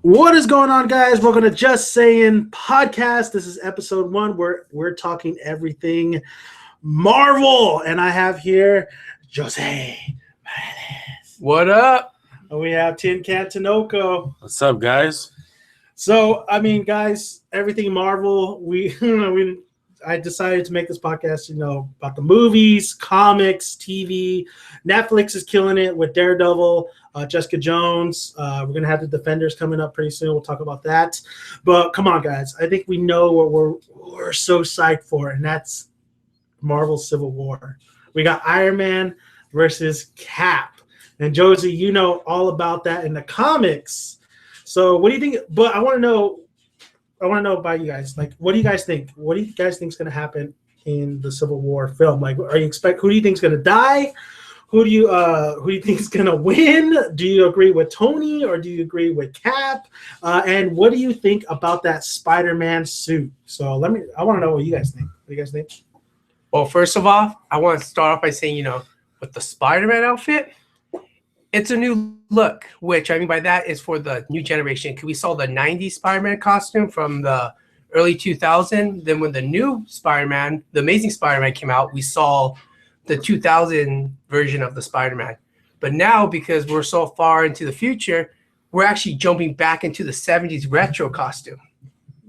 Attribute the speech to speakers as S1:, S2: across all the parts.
S1: What is going on, guys? Welcome to Just Saying podcast. This is episode 1 where we're talking everything Marvel. And I have here Josie.
S2: What up?
S1: And we have Tin Can Tinoco.
S3: What's up, guys?
S1: So, guys, everything Marvel. I decided to make this podcast, about the movies, comics, TV. Netflix is killing it with Daredevil, Jessica Jones. We're going to have the Defenders coming up pretty soon. We'll talk about that. But come on, guys. I think we know what we're so psyched for, and that's Marvel Civil War. We got Iron Man versus Cap. And Josie, you know all about that in the comics. So what do you think? But I want to know about you guys. Like, what do you guys think? What do you guys think is going to happen in the Civil War film? Like, who do you think is going to die? Who do you think is going to win? Do you agree with Tony or do you agree with Cap? And what do you think about that Spider-Man suit? So I want to know what you guys think. What do you guys think?
S2: Well, first of all, I want to start off by saying, with the Spider-Man outfit, it's a new look, which I mean by that is for the new generation. Because we saw the 90s Spider-Man costume from the early 2000s. Then when the new Spider-Man, the Amazing Spider-Man came out, we saw the 2000 version of the Spider-Man. But now, because we're so far into the future, we're actually jumping back into the 70s retro costume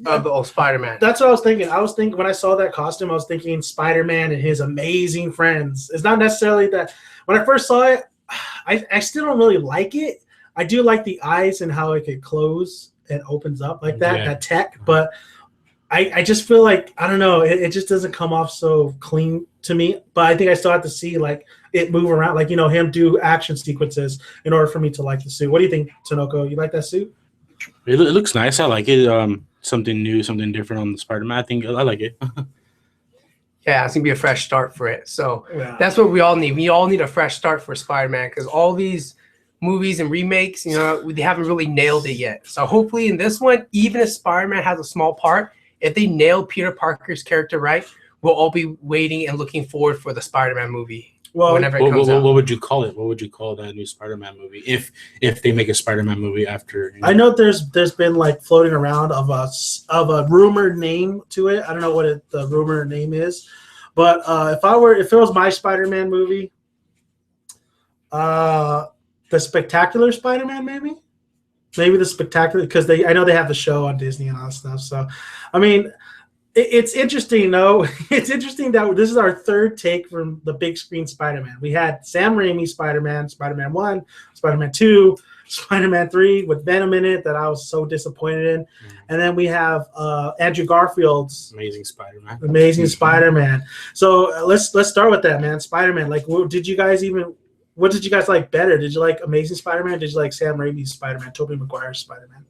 S2: of the old Spider-Man.
S1: That's what I was thinking. When I saw that costume, I was thinking Spider-Man and his amazing friends. It's not necessarily that. When I first saw it, I still don't really like it. I do like the eyes and how it could close and opens up like that, that tech. But I just feel like, I don't know, it just doesn't come off so clean to me. But I think I still have to see like it move around, like, him do action sequences in order for me to like the suit. What do you think, Tinoco? You like that suit?
S3: It looks nice. I like it. Something new, something different on the Spider-Man. I think I like it.
S2: Yeah, it's going to be a fresh start for it. So That's what we all need. We all need a fresh start for Spider-Man because all these movies and remakes, they haven't really nailed it yet. So hopefully in this one, even if Spider-Man has a small part, if they nail Peter Parker's character right, we'll all be waiting and looking forward for the Spider-Man movie.
S1: Well,
S2: whenever it comes out.
S3: What would you call it? What would you call that new Spider-Man movie if they make a Spider-Man movie after?
S1: I know there's been like floating around of a rumored name to it. I don't know what the rumored name is, but if it was my Spider-Man movie, the Spectacular Spider-Man maybe the Spectacular, because I know they have the show on Disney and all that stuff. So, I mean. It's interesting, though. It's interesting that this is our third take from the big screen Spider-Man. We had Sam Raimi's Spider-Man, Spider-Man 1, Spider-Man 2, Spider-Man 3 with Venom in it that I was so disappointed in. And then we have Andrew Garfield's
S3: Amazing Spider-Man.
S1: Amazing Spider-Man. So let's start with that, man. Spider-Man. Like, what did you guys like better? Did you like Amazing Spider-Man? Did you like Sam Raimi's Spider-Man, Tobey Maguire's Spider-Man?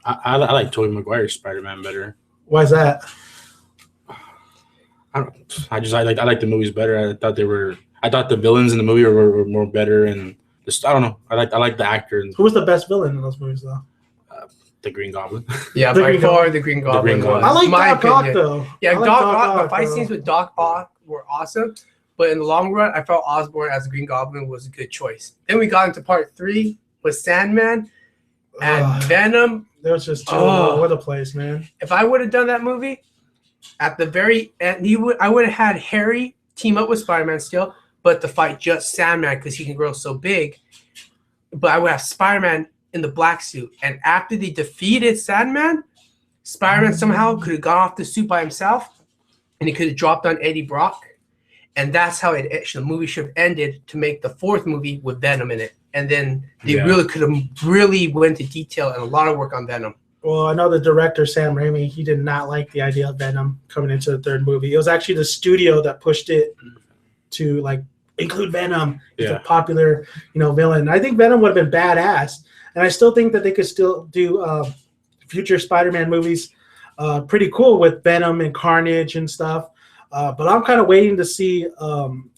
S3: I like Tobey Maguire's Spider-Man better.
S1: Why is that?
S3: I like the movies better. I thought the villains in the movie were more better, and just I don't know. I like the actor.
S1: Who was the best villain in those movies, though?
S3: The Green Goblin.
S2: Yeah, by far the Green Goblin.
S1: I like Doc Ock, though.
S2: Yeah, Doc Ock. The fight scenes with Doc Ock were awesome, but in the long run, I felt Osborn as the Green Goblin was a good choice. Then we got into part 3 with Sandman and Venom.
S1: There was just all over the place, man.
S2: If I would have done that movie, at the very end, I would have had Harry team up with Spider-Man still, but to fight just Sandman because he can grow so big. But I would have Spider-Man in the black suit. And after they defeated Sandman, Spider-Man somehow could have gone off the suit by himself, and he could have dropped on Eddie Brock. And that's how the movie should have ended to make the 4th movie with Venom in it. And then they really could have went into detail and a lot of work on Venom.
S1: Well, I know the director, Sam Raimi, he did not like the idea of Venom coming into the 3rd movie. It was actually the studio that pushed it to, like, include Venom as a popular, villain. I think Venom would have been badass. And I still think that they could still do future Spider-Man movies pretty cool with Venom and Carnage and stuff. But I'm kind of waiting to see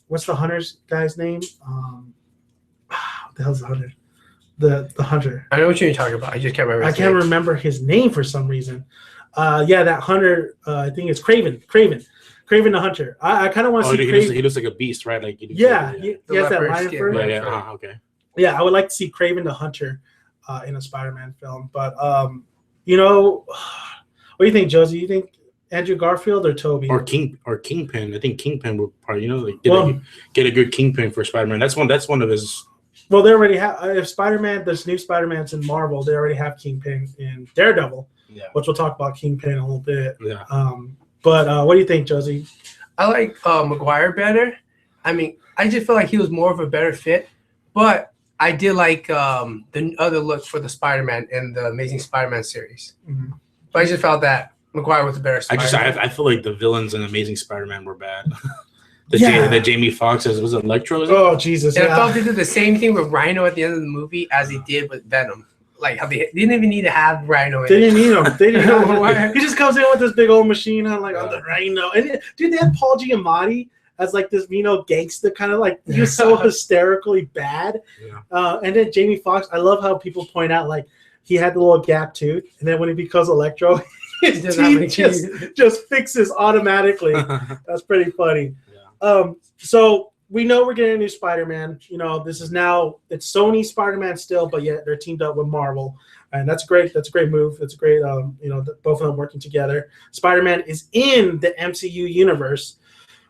S1: what's the Hunter's guy's name? What the hell's the Hunter? The Hunter.
S2: I know what you're talking about. I just can't remember.
S1: I can't remember his name for some reason. That Hunter. I think it's Craven the Hunter. I kind of want to see Craven.
S3: He looks like a beast, right? Like
S1: he has that lion fur.
S3: Yeah. Okay.
S1: Yeah, I would like to see Craven the Hunter in a Spider-Man film. But you know, what do you think, Josie? You think Andrew Garfield or Toby
S3: or Kingpin? I think Kingpin would probably like
S1: Well-
S3: get a good Kingpin for Spider-Man. That's one of his.
S1: Well, they already have. If Spider-Man, this new Spider-Man's in Marvel, they already have Kingpin in Daredevil,
S3: Yeah.
S1: which we'll talk about Kingpin in a little bit.
S3: Yeah.
S1: But what do you think, Josie?
S2: I like Maguire better. I mean, I just feel like he was more of a better fit, but I did like the other look for the Spider-Man in the Amazing Spider-Man series.
S1: Mhm.
S2: But I just felt that Maguire was a better Spider-Man.
S3: I feel like the villains in Amazing Spider-Man were bad.
S1: Yeah.
S3: The Jamie Foxx was it Electro?
S1: Oh Jesus!
S2: And
S1: Yeah.
S2: I felt they did the same thing with Rhino at the end of the movie as they did with Venom. Like how they didn't even need to have Rhino in
S1: They
S2: it.
S1: didn't need him. They didn't know
S2: Why?
S1: he just comes in with this big old machine. I'm like, I'm the Rhino. And dude, they had Paul Giamatti as like this, gangster kind of like he was so hysterically bad.
S3: Yeah.
S1: And then Jamie Foxx, I love how people point out like he had the little gap tooth, and then when he becomes Electro, his
S2: Does not make
S1: teeth just fixes automatically. That's pretty funny.
S3: Yeah.
S1: So we know we're getting a new Spider-Man. This is now it's Sony Spider-Man still, but yet they're teamed up with Marvel, and that's great. That's a great move. That's a great. Both of them working together. Spider-Man is in the MCU universe.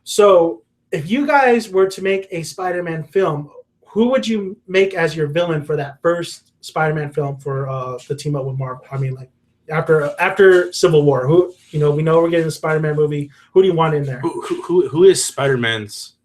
S1: So if you guys were to make a Spider-Man film, who would you make as your villain for that first Spider-Man film for the team up with Marvel? I mean, like after Civil War, who we know we're getting a Spider-Man movie. Who do you want in there?
S3: Who is Spider-Man's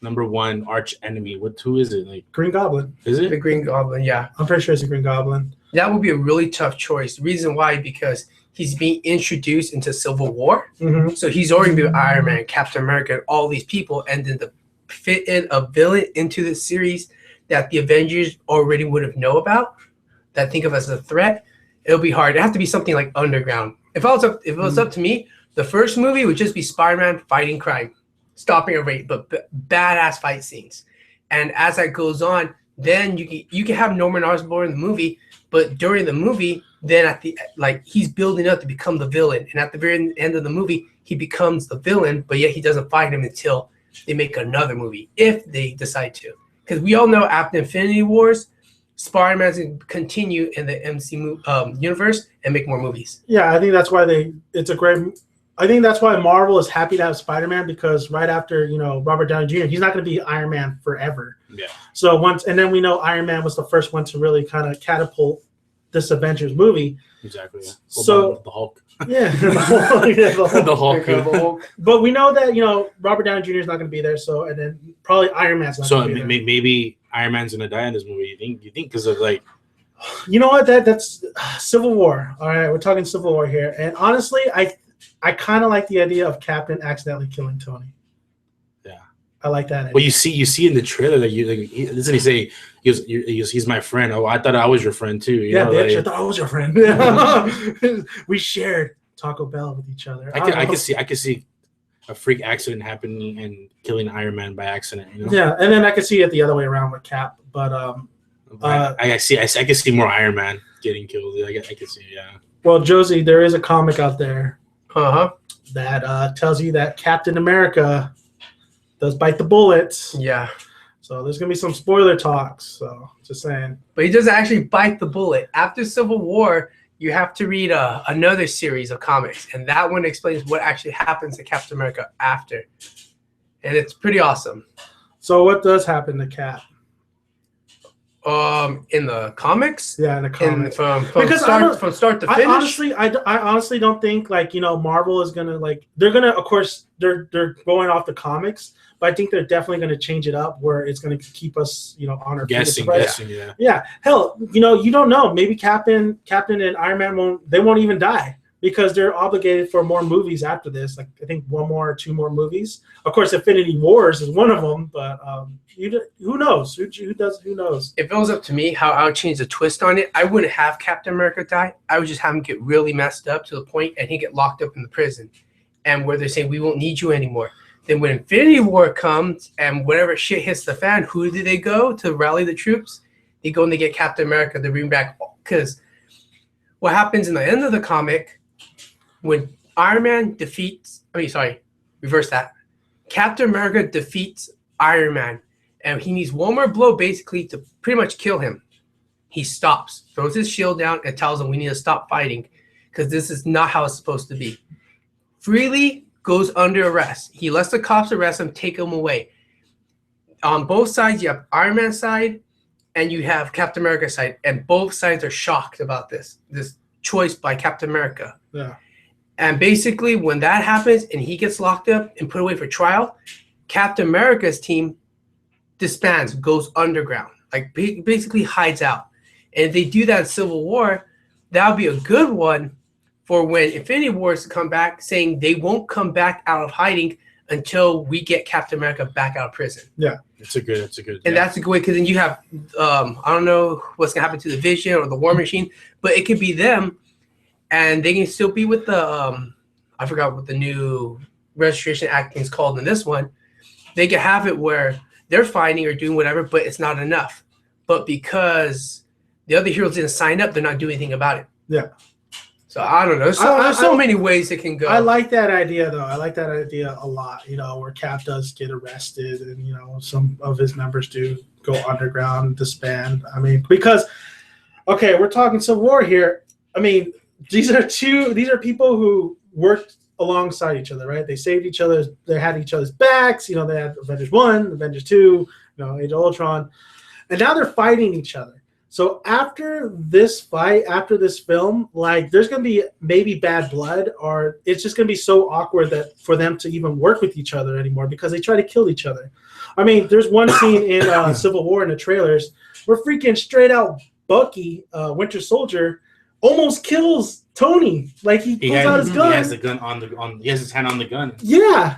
S3: number one arch enemy? Who is it? Like
S1: Green Goblin.
S3: Is
S2: The
S3: it?
S2: Green Goblin, yeah.
S1: I'm pretty sure it's a Green Goblin.
S2: That would be a really tough choice. The reason why, because he's being introduced into Civil War.
S1: Mm-hmm.
S2: So he's already been Iron Man, Captain America, and all these people. And then to fit in a villain into the series that the Avengers already would have know about, that think of as a threat, it'll be hard. It have to be something like Underground. If it was up to me, the first movie would just be Spider-Man fighting crime, stopping a rape, but badass fight scenes. And as that goes on, then you can have Norman Osborn in the movie, but during the movie, then he's building up to become the villain, and at the very end of the movie, he becomes the villain, but yet he doesn't fight him until they make another movie, if they decide to. Because we all know after Infinity Wars, Spider-Man's going to continue in the MCU universe and make more movies.
S1: Yeah, I think that's why I think that's why Marvel is happy to have Spider-Man, because right after Robert Downey Jr., he's not going to be Iron Man forever.
S3: Yeah.
S1: So and then we know Iron Man was the first one to really kind of catapult this Avengers movie.
S3: Exactly. Yeah.
S1: So
S3: the Hulk.
S1: Yeah, the
S3: Hulk.
S1: But we know that Robert Downey Jr. is not going to be there. So and then probably Iron Man's not going to be there.
S3: Maybe Iron Man's going to die in this movie. You think because of like.
S1: You know what? That's Civil War. All right, we're talking Civil War here, and honestly, I kind of like the idea of Captain accidentally killing Tony.
S3: Yeah,
S1: I like that idea.
S3: Well, you see in the trailer that doesn't he say he's my friend? Oh, I thought I was your friend too.
S1: Bitch, I thought I was your friend. We shared Taco Bell with each other.
S3: I could see a freak accident happening and killing Iron Man by accident.
S1: Yeah, and then I could see it the other way around with Cap, but
S3: I can see more Iron Man getting killed. I can see, yeah.
S1: Well, Josie, there is a comic out there
S2: that
S1: tells you that Captain America does bite the bullet.
S2: Yeah.
S1: So there's gonna be some spoiler talks. So just saying.
S2: But he doesn't actually bite the bullet. After Civil War, you have to read another series of comics, and that one explains what actually happens to Captain America after, and it's pretty awesome.
S1: So what does happen to Cap?
S2: In the comics,
S1: yeah, in the comics,
S2: from start to finish.
S1: I honestly don't think Marvel is gonna they're gonna, of course they're going off the comics, but I think they're definitely gonna change it up where it's gonna keep us on our
S3: guessing, yeah.
S1: Yeah, hell, you don't know. Maybe Captain and Iron Man won't even die, because they're obligated for more movies after this. I think one more or two more movies. Of course, Infinity Wars is one of them, but who knows? Who knows?
S2: If it was up to me, how I would change the twist on it, I wouldn't have Captain America die. I would just have him get really messed up to the point and he get locked up in the prison, and where they're saying we won't need you anymore. Then when Infinity War comes and whatever shit hits the fan, who do they go to rally the troops? They go and they get Captain America to bring back, because what happens in the end of the comic, when Iron Man reverse that. Captain America defeats Iron Man, and he needs one more blow basically to pretty much kill him. He stops, throws his shield down, and tells them we need to stop fighting because this is not how it's supposed to be. Freely goes under arrest. He lets the cops arrest him, take him away. On both sides, you have Iron Man's side and you have Captain America's side, and both sides are shocked about this choice by Captain America.
S1: Yeah.
S2: And basically, when that happens and he gets locked up and put away for trial, Captain America's team disbands, goes underground, like basically hides out. And if they do that in Civil War, that would be a good one for when Infinity War is to come back, saying they won't come back out of hiding until we get Captain America back out of prison.
S1: Yeah.
S3: It's a good.
S2: And that's a good way, because then you have, I don't know what's going to happen to the Vision or the War Machine, but it could be them, and they can still be with the, I forgot what the new Registration Act is called in this one. They can have it where they're fighting or doing whatever, but it's not enough. But because the other heroes didn't sign up, they're not doing anything about it.
S1: Yeah.
S2: So I don't know. There's so many ways it can go.
S1: I like that idea, though. I like that idea a lot, where Cap does get arrested and, some of his members do go underground and disband. I mean, because, okay, we're talking Civil War here. I mean, these are people who worked alongside each other, right? They saved each other. They had each other's backs. They had Avengers 1, Avengers 2, Age of Ultron. And now they're fighting each other. So after this fight, after this film, like there's going to be maybe bad blood, or it's just going to be so awkward that for them to even work with each other anymore because they try to kill each other. I mean, there's one scene in Civil War in the trailers where freaking straight out Bucky, Winter Soldier, almost kills Tony. Like he pulls out his gun.
S3: He has the gun he has his hand on the gun.
S1: Yeah.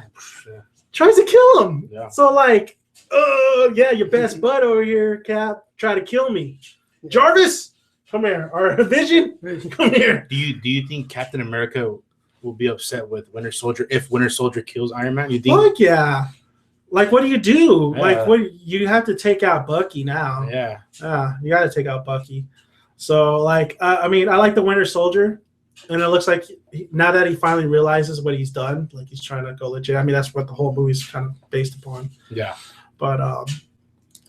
S1: Tries to kill him.
S3: Yeah.
S1: So like, oh yeah, your best bud over here, Cap, try to kill me. Jarvis, come here. Or Vision, come here.
S3: Do you think Captain America will be upset with Winter Soldier if Winter Soldier kills Iron Man? You think?
S1: Fuck yeah. Like, what do you do?
S3: Yeah.
S1: Like, what you have to take out Bucky now.
S3: Yeah.
S1: You got to take out Bucky. So, like, I mean, I like the Winter Soldier, and it looks like now that he finally realizes what he's done, like he's trying to go legit. I mean, that's what the whole movie's kind of based upon.
S3: Yeah.
S1: But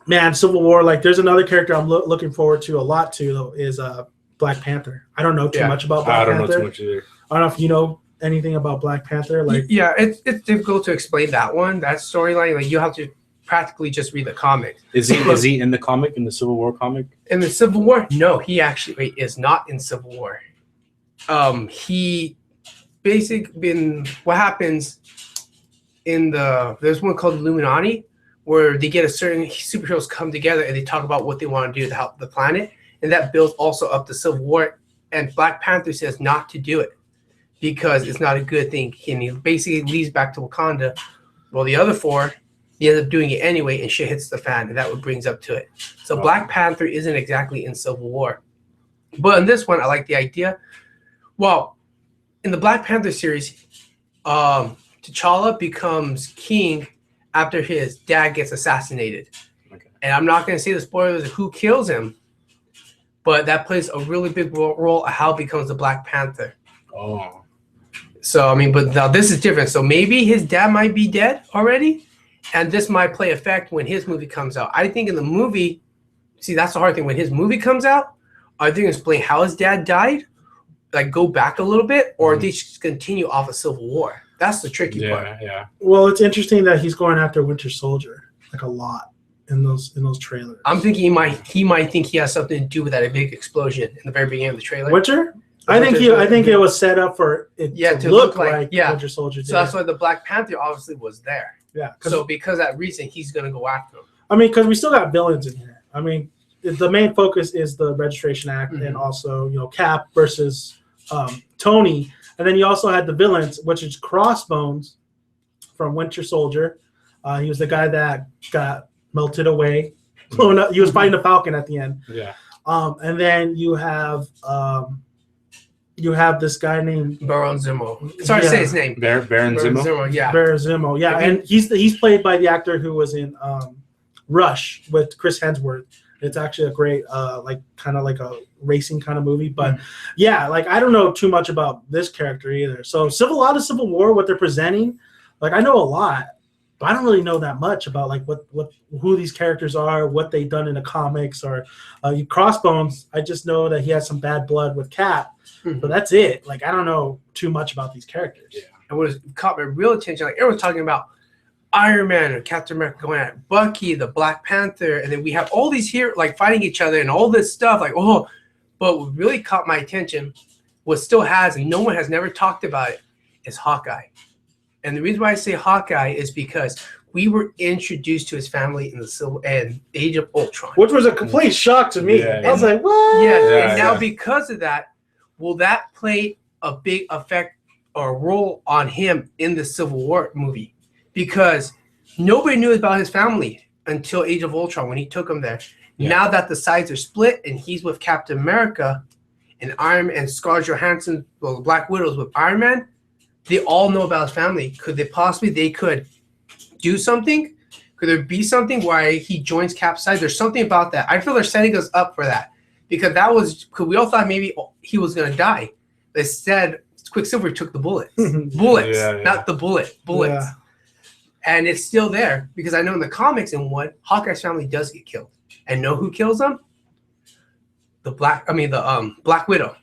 S1: man, Civil War, like there's another character I'm looking forward to a lot too, though, is Black Panther. I don't know too much about Black Panther.
S3: I don't know too much either.
S1: I don't know if you know anything about Black Panther. Like,
S2: yeah, it's difficult to explain that storyline. Like you have to practically just read the comic.
S3: Is he in the comic, in the Civil War comic?
S2: In the Civil War? No, he actually is not in Civil War. He what happens in there's one called Illuminati, where they get a certain superheroes come together and they talk about what they want to do to help the planet. And that builds also up the Civil War. And Black Panther says not to do it because it's not a good thing. And he basically leads back to Wakanda. Well, the other four, he ends up doing it anyway and shit hits the fan. And that what brings up to it. So Black Panther isn't exactly in Civil War. But in this one, I like the idea. Well, in the Black Panther series, T'Challa becomes king after his dad gets assassinated. Okay. And I'm not going to say the spoilers of who kills him, but that plays a really big role of how he becomes the Black Panther.
S3: Oh.
S2: So, I mean, but now this is different. So maybe his dad might be dead already, and this might play effect when his movie comes out. I think in the movie, see, that's the hard thing. When his movie comes out, are they going to explain how his dad died? Like go back a little bit, or are they just continue off of Civil War? That's the tricky part.
S3: Yeah.
S1: Well, it's interesting that he's going after Winter Soldier like a lot in those trailers.
S2: I'm thinking he might think he has something to do with that big explosion in the very beginning of the trailer.
S1: Winter? I think it was set up for it to look like Winter Soldier did.
S2: So that's why the Black Panther obviously was there.
S1: Yeah.
S2: So because of that reason, he's gonna go after him.
S1: I mean, because we still got villains in here. I mean, the main focus is the Registration Act, and also Cap versus Tony. And then you also had the villains, which is Crossbones from Winter Soldier. He was the guy that got melted away, blown up. He was fighting the Falcon at the end.
S3: Yeah.
S1: And then you have this guy named
S2: Baron Zemo. Sorry to say his name.
S3: Baron Zemo.
S2: Yeah.
S1: Baron Zemo. Yeah, and he's played by the actor who was in Rush with Chris Hemsworth. It's actually a great, kind of like a racing kind of movie. But yeah, like I don't know too much about this character either. So a lot of Civil War, what they're presenting, like I know a lot, but I don't really know that much about like who these characters are, what they've done in the comics, or Crossbones. I just know that he has some bad blood with Cap, but that's it. Like I don't know too much about these characters.
S2: Yeah. And what has caught my real attention, like everyone's talking about Iron Man or Captain America going at Bucky, the Black Panther, and then we have all these here like fighting each other and all this stuff. Like but what really caught my attention, what still has and no one has never talked about it, is Hawkeye. And the reason why I say Hawkeye is because we were introduced to his family in the Age of Ultron.
S1: Which was a complete shock to me.
S3: Yeah,
S1: I was like, what?
S2: Yeah, and now because of that, will that play a big effect or role on him in the Civil War movie? Because nobody knew about his family until Age of Ultron when he took him there. Yeah. Now that the sides are split and he's with Captain America and Iron Man and Scarlett Johansson, well, Black Widow's with Iron Man, they all know about his family. Could they could do something? Could there be something why he joins Cap's side? There's something about that. I feel they're setting us up for that because we all thought maybe he was going to die. Instead, Quicksilver took the bullets. Not the bullets. Yeah. And it's still there because I know in the comics Hawkeye's family does get killed. And know who kills them? The Black Widow.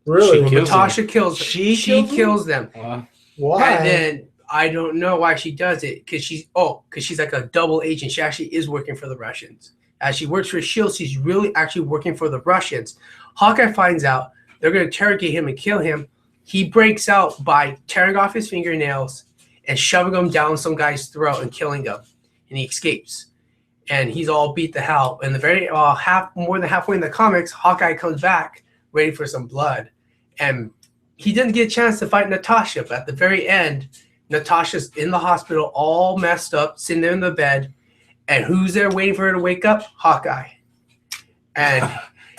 S1: Really?
S2: Natasha kills them. She kills them.
S1: Why?
S2: And then I don't know why she does it because she's like a double agent. She actually is working for the Russians. As she works for S.H.I.E.L.D., she's really actually working for the Russians. Hawkeye finds out they're going to interrogate him and kill him. He breaks out by tearing off his fingernails and shoving them down some guy's throat and killing him. And he escapes. And he's all beat the hell. And the very more than halfway in the comics, Hawkeye comes back ready for some blood. And he didn't get a chance to fight Natasha, but at the very end, Natasha's in the hospital all messed up, sitting there in the bed. And who's there waiting for her to wake up? Hawkeye. And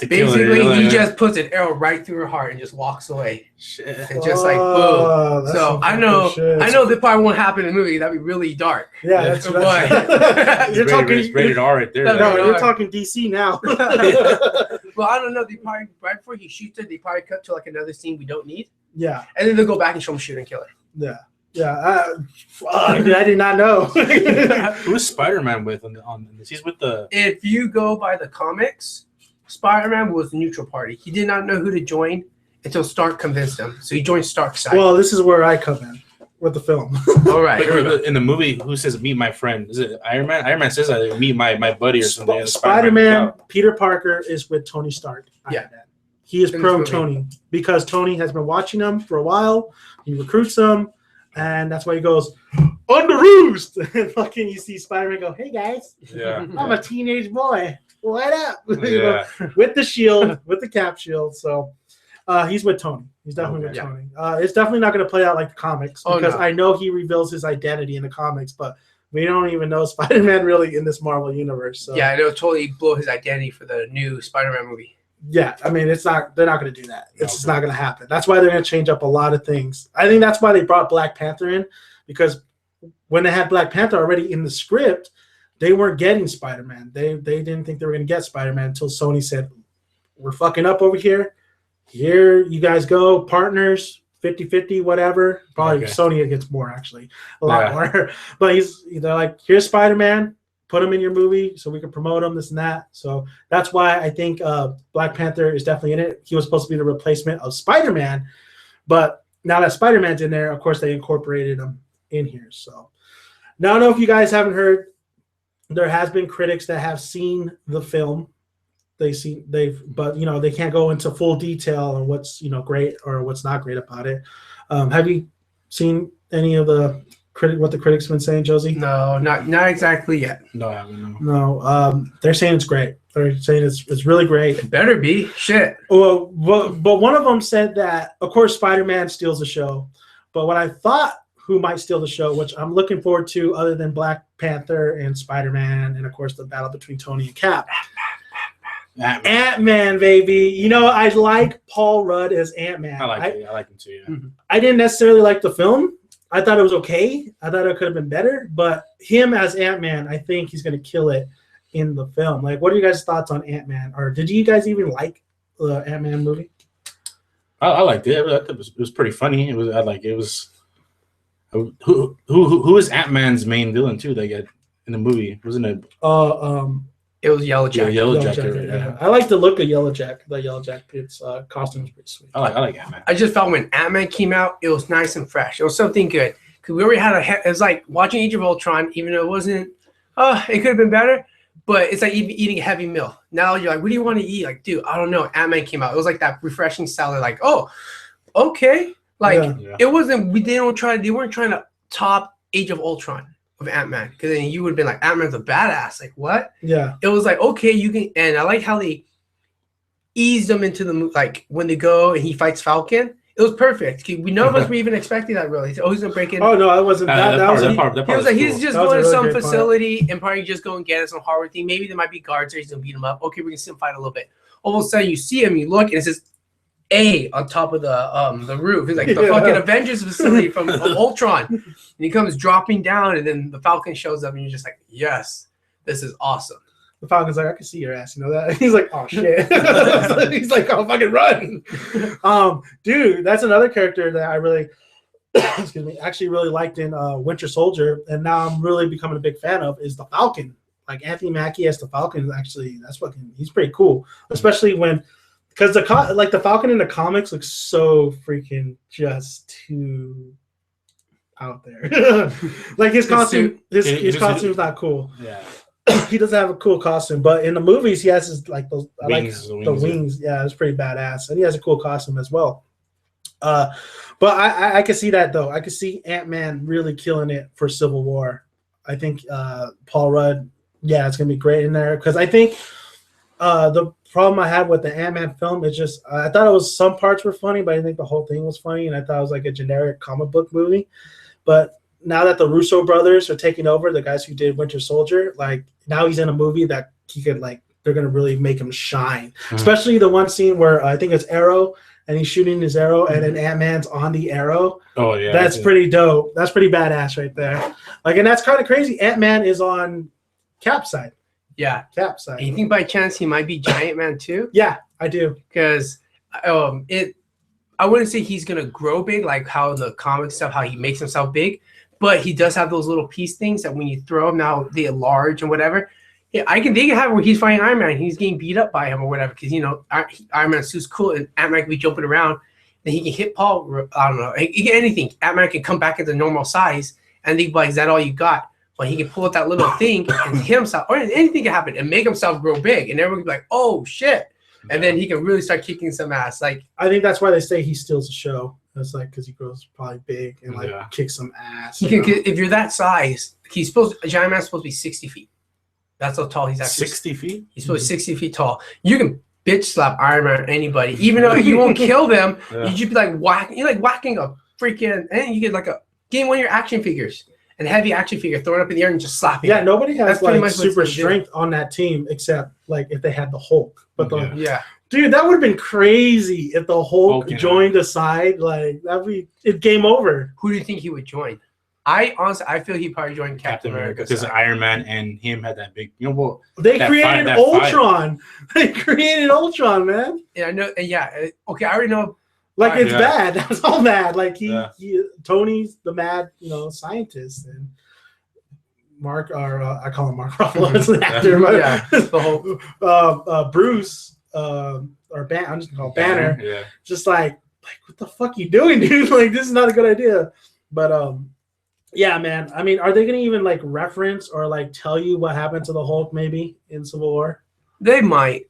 S2: basically, he just puts an arrow right through her heart and just walks away. Shit. And just like, boom. So I know that probably won't happen in the movie. That'd be really dark.
S1: Yeah, that's
S3: you're talking. It's rated R right there.
S1: No, you're talking DC now.
S2: Well, I don't know. They probably right before he shoots her, they probably cut to like another scene we don't need.
S1: Yeah.
S2: And then they'll go back and show him shoot and kill her.
S1: Yeah. Yeah. I did not know.
S3: Who's Spider-Man with on this? He's with the.
S2: If you go by the comics, Spider-Man was the neutral party. He did not know who to join until Stark convinced him. So he joined Stark's side.
S1: Well, this is where I come in with the film.
S2: All right.
S3: In the movie, who says meet my friend? Is it Iron Man? Iron Man says meet my buddy or something.
S1: Spider-Man, Peter Parker is with Tony Stark.
S2: Yeah.
S1: He is pro Tony because Tony has been watching him for a while. He recruits him, and that's why he goes, on the roost! And fucking you see Spider-Man go, hey guys, I'm a teenage boy. What up?
S3: Yeah.
S1: With the shield, with the Cap shield. So he's with Tony. He's definitely with Tony. It's definitely not going to play out like the comics because I know he reveals his identity in the comics, but we don't even know Spider-Man really in this Marvel universe. So.
S2: Yeah, it'll totally blow his identity for the new Spider-Man movie.
S1: Yeah, I mean, it's not. They're not going to do that. It's just not going to happen. That's why they're going to change up a lot of things. I think that's why they brought Black Panther in because when they had Black Panther already in the script, they weren't getting Spider-Man. They didn't think they were going to get Spider-Man until Sony said, we're fucking up over here. Here you guys go, partners, 50-50, whatever. Probably Sony gets more, actually. A lot more. But they're like, here's Spider-Man. Put him in your movie so we can promote him, this and that. So that's why I think Black Panther is definitely in it. He was supposed to be the replacement of Spider-Man. But now that Spider-Man's in there, of course, they incorporated him in here. So now I don't know if you guys haven't heard, there has been critics that have seen the film. But they can't go into full detail on what's great or what's not great about it. Have you seen any of what the critics have been saying, Josie?
S2: No, not exactly yet.
S3: No, I haven't.
S1: No, they're saying it's great. They're saying it's really great.
S2: It better be. Shit.
S1: Well, but one of them said that, of course, Spider-Man steals the show. But what I thought who might steal the show, which I'm looking forward to other than Black Panther and Spider-Man and, of course, the battle between Tony and Cap. Ant-Man, baby. I like Paul Rudd as Ant-Man.
S3: I like him too, yeah.
S1: I didn't necessarily like the film. I thought it was okay. I thought it could have been better. But him as Ant-Man, I think he's going to kill it in the film. Like, what are you guys' thoughts on Ant-Man? Or did you guys even like the Ant-Man movie?
S3: I liked it. It was pretty funny. It was Who is Ant-Man's main villain too? They get in the movie, wasn't it?
S2: It was Yellow Jacket.
S3: Yellow Jacket.
S1: Yeah. I like the look of Yellow Jacket. The Yellow Jacket's costume is pretty sweet.
S3: I like Ant-Man.
S2: I just felt when Ant-Man came out, it was nice and fresh. It was something good. Because we already had it was like watching Age of Ultron, even though it wasn't, it could have been better, but it's like eating a heavy meal. Now you're like, what do you want to eat? Like, dude, I don't know. Ant-Man came out. It was like that refreshing salad, like, oh, okay. Like, it wasn't, they weren't trying to top Age of Ultron of Ant-Man, because then you would have been like, Ant-Man's a badass. Like, what?
S1: Yeah.
S2: It was like, okay, you can, and I like how they eased them into the like when they go and he fights Falcon. It was perfect. None of us were even expecting that really. Oh, he's gonna break in.
S1: Oh no, I wasn't. That was
S2: he was like, he's just going to some facility
S1: part.
S2: and probably just go and get us some Harvard thing. Maybe there might be guards there. He's gonna beat him up. Okay, we're gonna see him fight a little bit. All of a sudden, you see him. You look, and it says A on top of the roof. It's like the fucking Avengers facility from Ultron. And he comes dropping down, and then the Falcon shows up, and you're just like, yes, this is awesome.
S1: The Falcon's like, I can see your ass, you know that? He's like, oh shit. He's like, oh fucking run. Dude, that's another character that I really excuse me, actually really liked in Winter Soldier, and now I'm really becoming a big fan of, is the Falcon. Like Anthony Mackie as the Falcon, actually, he's pretty cool. Especially because the Falcon in the comics looks so freaking just too out there. Like his costume, his costume's not cool.
S3: Yeah.
S1: He doesn't have a cool costume, but in the movies he has his like those the wings. Yeah, it's pretty badass, and he has a cool costume as well. But I can see that though. I can see Ant-Man really killing it for Civil War. I think Paul Rudd, it's gonna be great in there, because I think the problem I had with the Ant-Man film is just I thought it was some parts were funny, but I didn't think the whole thing was funny, and I thought it was like a generic comic book movie. But now that the Russo brothers are taking over, the guys who did Winter Soldier, like now he's in a movie that he could they're gonna really make him shine. Especially the one scene where I think it's Arrow and he's shooting his arrow and then Ant-Man's on the arrow. Oh yeah, that's pretty dope. That's pretty badass right there. Like, and that's kind of crazy. Ant-Man is on Cap's side.
S2: Yeah,
S1: Cap's side.
S2: And you think by chance he might be Giant Man too?
S1: Yeah, I do.
S2: Because I wouldn't say he's gonna grow big like how in the comic stuff, how he makes himself big. But he does have those little piece things that when you throw him, now they enlarge and whatever. Yeah, they can have where he's fighting Iron Man, and he's getting beat up by him or whatever, because Iron Man's suit's cool and Ant-Man can be jumping around, and he can hit Paul. I don't know, he can anything. Ant-Man can come back into normal size, and they be like, "Is that all you got?" But he can pull out that little thing and hit himself, or anything can happen and make himself grow big, and everyone can be like, "Oh shit!" And then he can really start kicking some ass. Like,
S1: I think that's why they say he steals the show. It's like because he grows probably big and kicks some ass.
S2: If you're that size, Giant Man's supposed to be 60 feet. That's how tall he's actually.
S3: 60 feet?
S2: He's supposed to be 60 feet tall. You can bitch slap Iron Man or anybody, even though you won't kill them. You just be like whacking. You're like whacking a freaking, and you get like getting one of your action figures, and a heavy action figure, throw it up in the air and just slap it.
S1: Yeah, nobody has super strength on that team except if they had the Hulk. But dude, that would have been crazy if the Hulk joined the side. Like it game over.
S2: Who do you think he would join? I feel he'd probably join Captain America
S3: because Iron Man and him had that big.
S1: They created Ultron. They created Ultron, man.
S2: Yeah, I know. Yeah, okay, I already know.
S1: Like it's bad. That was all bad. Like Tony's the mad, scientist, and Mark, or I call him Mark Ruffalo as the actor, but the whole Bruce. Or I'm just gonna call Banner. Yeah. Just like what the fuck you doing, dude? Like this is not a good idea. But yeah, man. I mean, are they gonna even reference or tell you what happened to the Hulk maybe in Civil War?
S2: They might.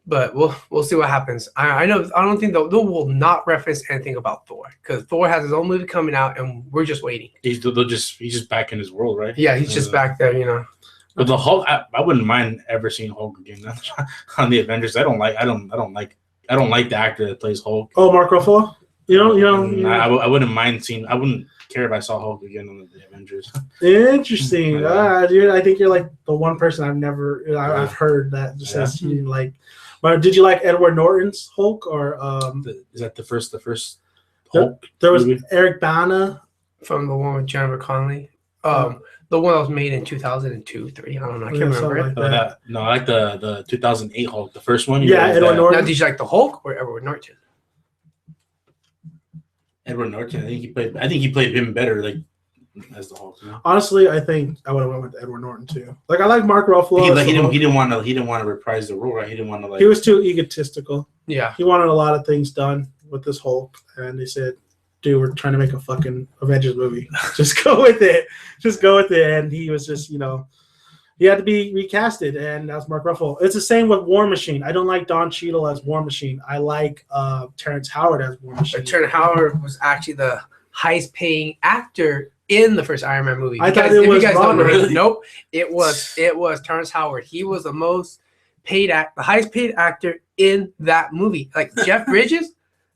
S2: But we'll see what happens. I don't think they will not reference anything about Thor, because Thor has his own movie coming out and we're just waiting. He's
S3: just back in his world, right?
S2: Yeah, he's just back there,
S3: But the Hulk, I wouldn't mind ever seeing Hulk again on the Avengers. I don't like the actor that plays Hulk.
S1: Oh, Mark Ruffalo.
S3: I wouldn't mind seeing. I wouldn't care if I saw Hulk again on the Avengers.
S1: Interesting, dude. I think you're the one person I've heard that just says you didn't like. But did you like Edward Norton's Hulk or?
S3: Is that the first Hulk?
S1: There was Eric Bana
S2: from the one with Jennifer Connelly. The one that was made in 2002, 3. I don't know. I can't remember it.
S3: No, I like the 2008 Hulk, the first one.
S1: Yeah, Edward Norton.
S2: Now, did you like the Hulk or Edward Norton?
S3: Edward Norton. I think he played him better, like as the Hulk. You know?
S1: Honestly, I think I would have went with Edward Norton too. Like I like Mark Ruffalo.
S3: He didn't want to reprise the role, right? He didn't want to like.
S1: He was too egotistical.
S2: Yeah.
S1: He wanted a lot of things done with this Hulk, and they said, "Dude, we're trying to make a fucking Avengers movie. Just go with it. Just go with it." And he was just, he had to be recasted, and that's Mark Ruffalo. It's the same with War Machine. I don't like Don Cheadle as War Machine. I like Terrence Howard as War Machine.
S2: But Terrence Howard was actually the highest-paying actor in the first Iron Man movie.
S1: I thought it was Robert.
S2: Nope, it was Terrence Howard. He was the the highest paid actor in that movie. Like Jeff Bridges,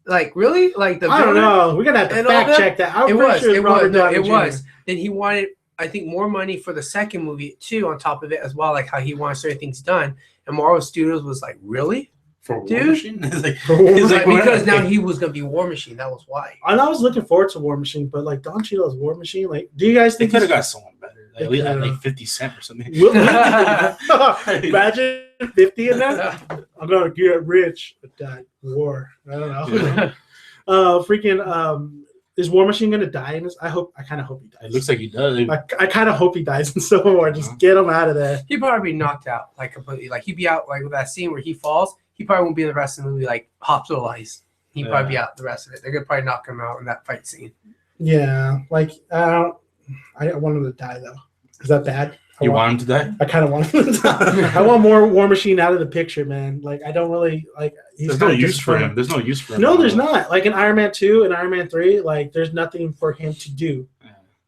S2: like really, like the
S1: I don't know. We're gonna have to fact check that.
S2: It was. Then he wanted, I think, more money for the second movie too. On top of it as well, like how he wanted certain things done. And Marvel Studios was like, really?
S3: For War
S2: Dude?
S3: Machine?
S2: Because now he was gonna be War Machine. That was why.
S1: And I was looking forward to War Machine, but like Don Cheadle's War Machine, like, do you guys
S3: They
S1: think
S3: could have got someone better, like, at least like 50 Cent or something.
S1: Imagine 50 in that. I'm gonna get rich with that war. I don't know. Is War Machine gonna die in this? I kind of hope he dies.
S3: It looks like he does.
S1: I kind of hope he dies in Civil War. Just get him out of there.
S2: He'd probably be knocked out, like completely. Like he'd be out, like with that scene where he falls. He probably won't be in the rest of the movie, like hospitalized. He'd probably be out the rest of it. They're gonna probably knock him out in that fight scene.
S1: Yeah, like I want him to die though. Is that bad?
S3: You want him to die?
S1: I kind of want him to die. I want more War Machine out of the picture, man. Like I don't really like.
S3: There's no use for him. There's no use for him.
S1: No, there's not. Like in Iron Man 2 and Iron Man 3, like there's nothing for him to do.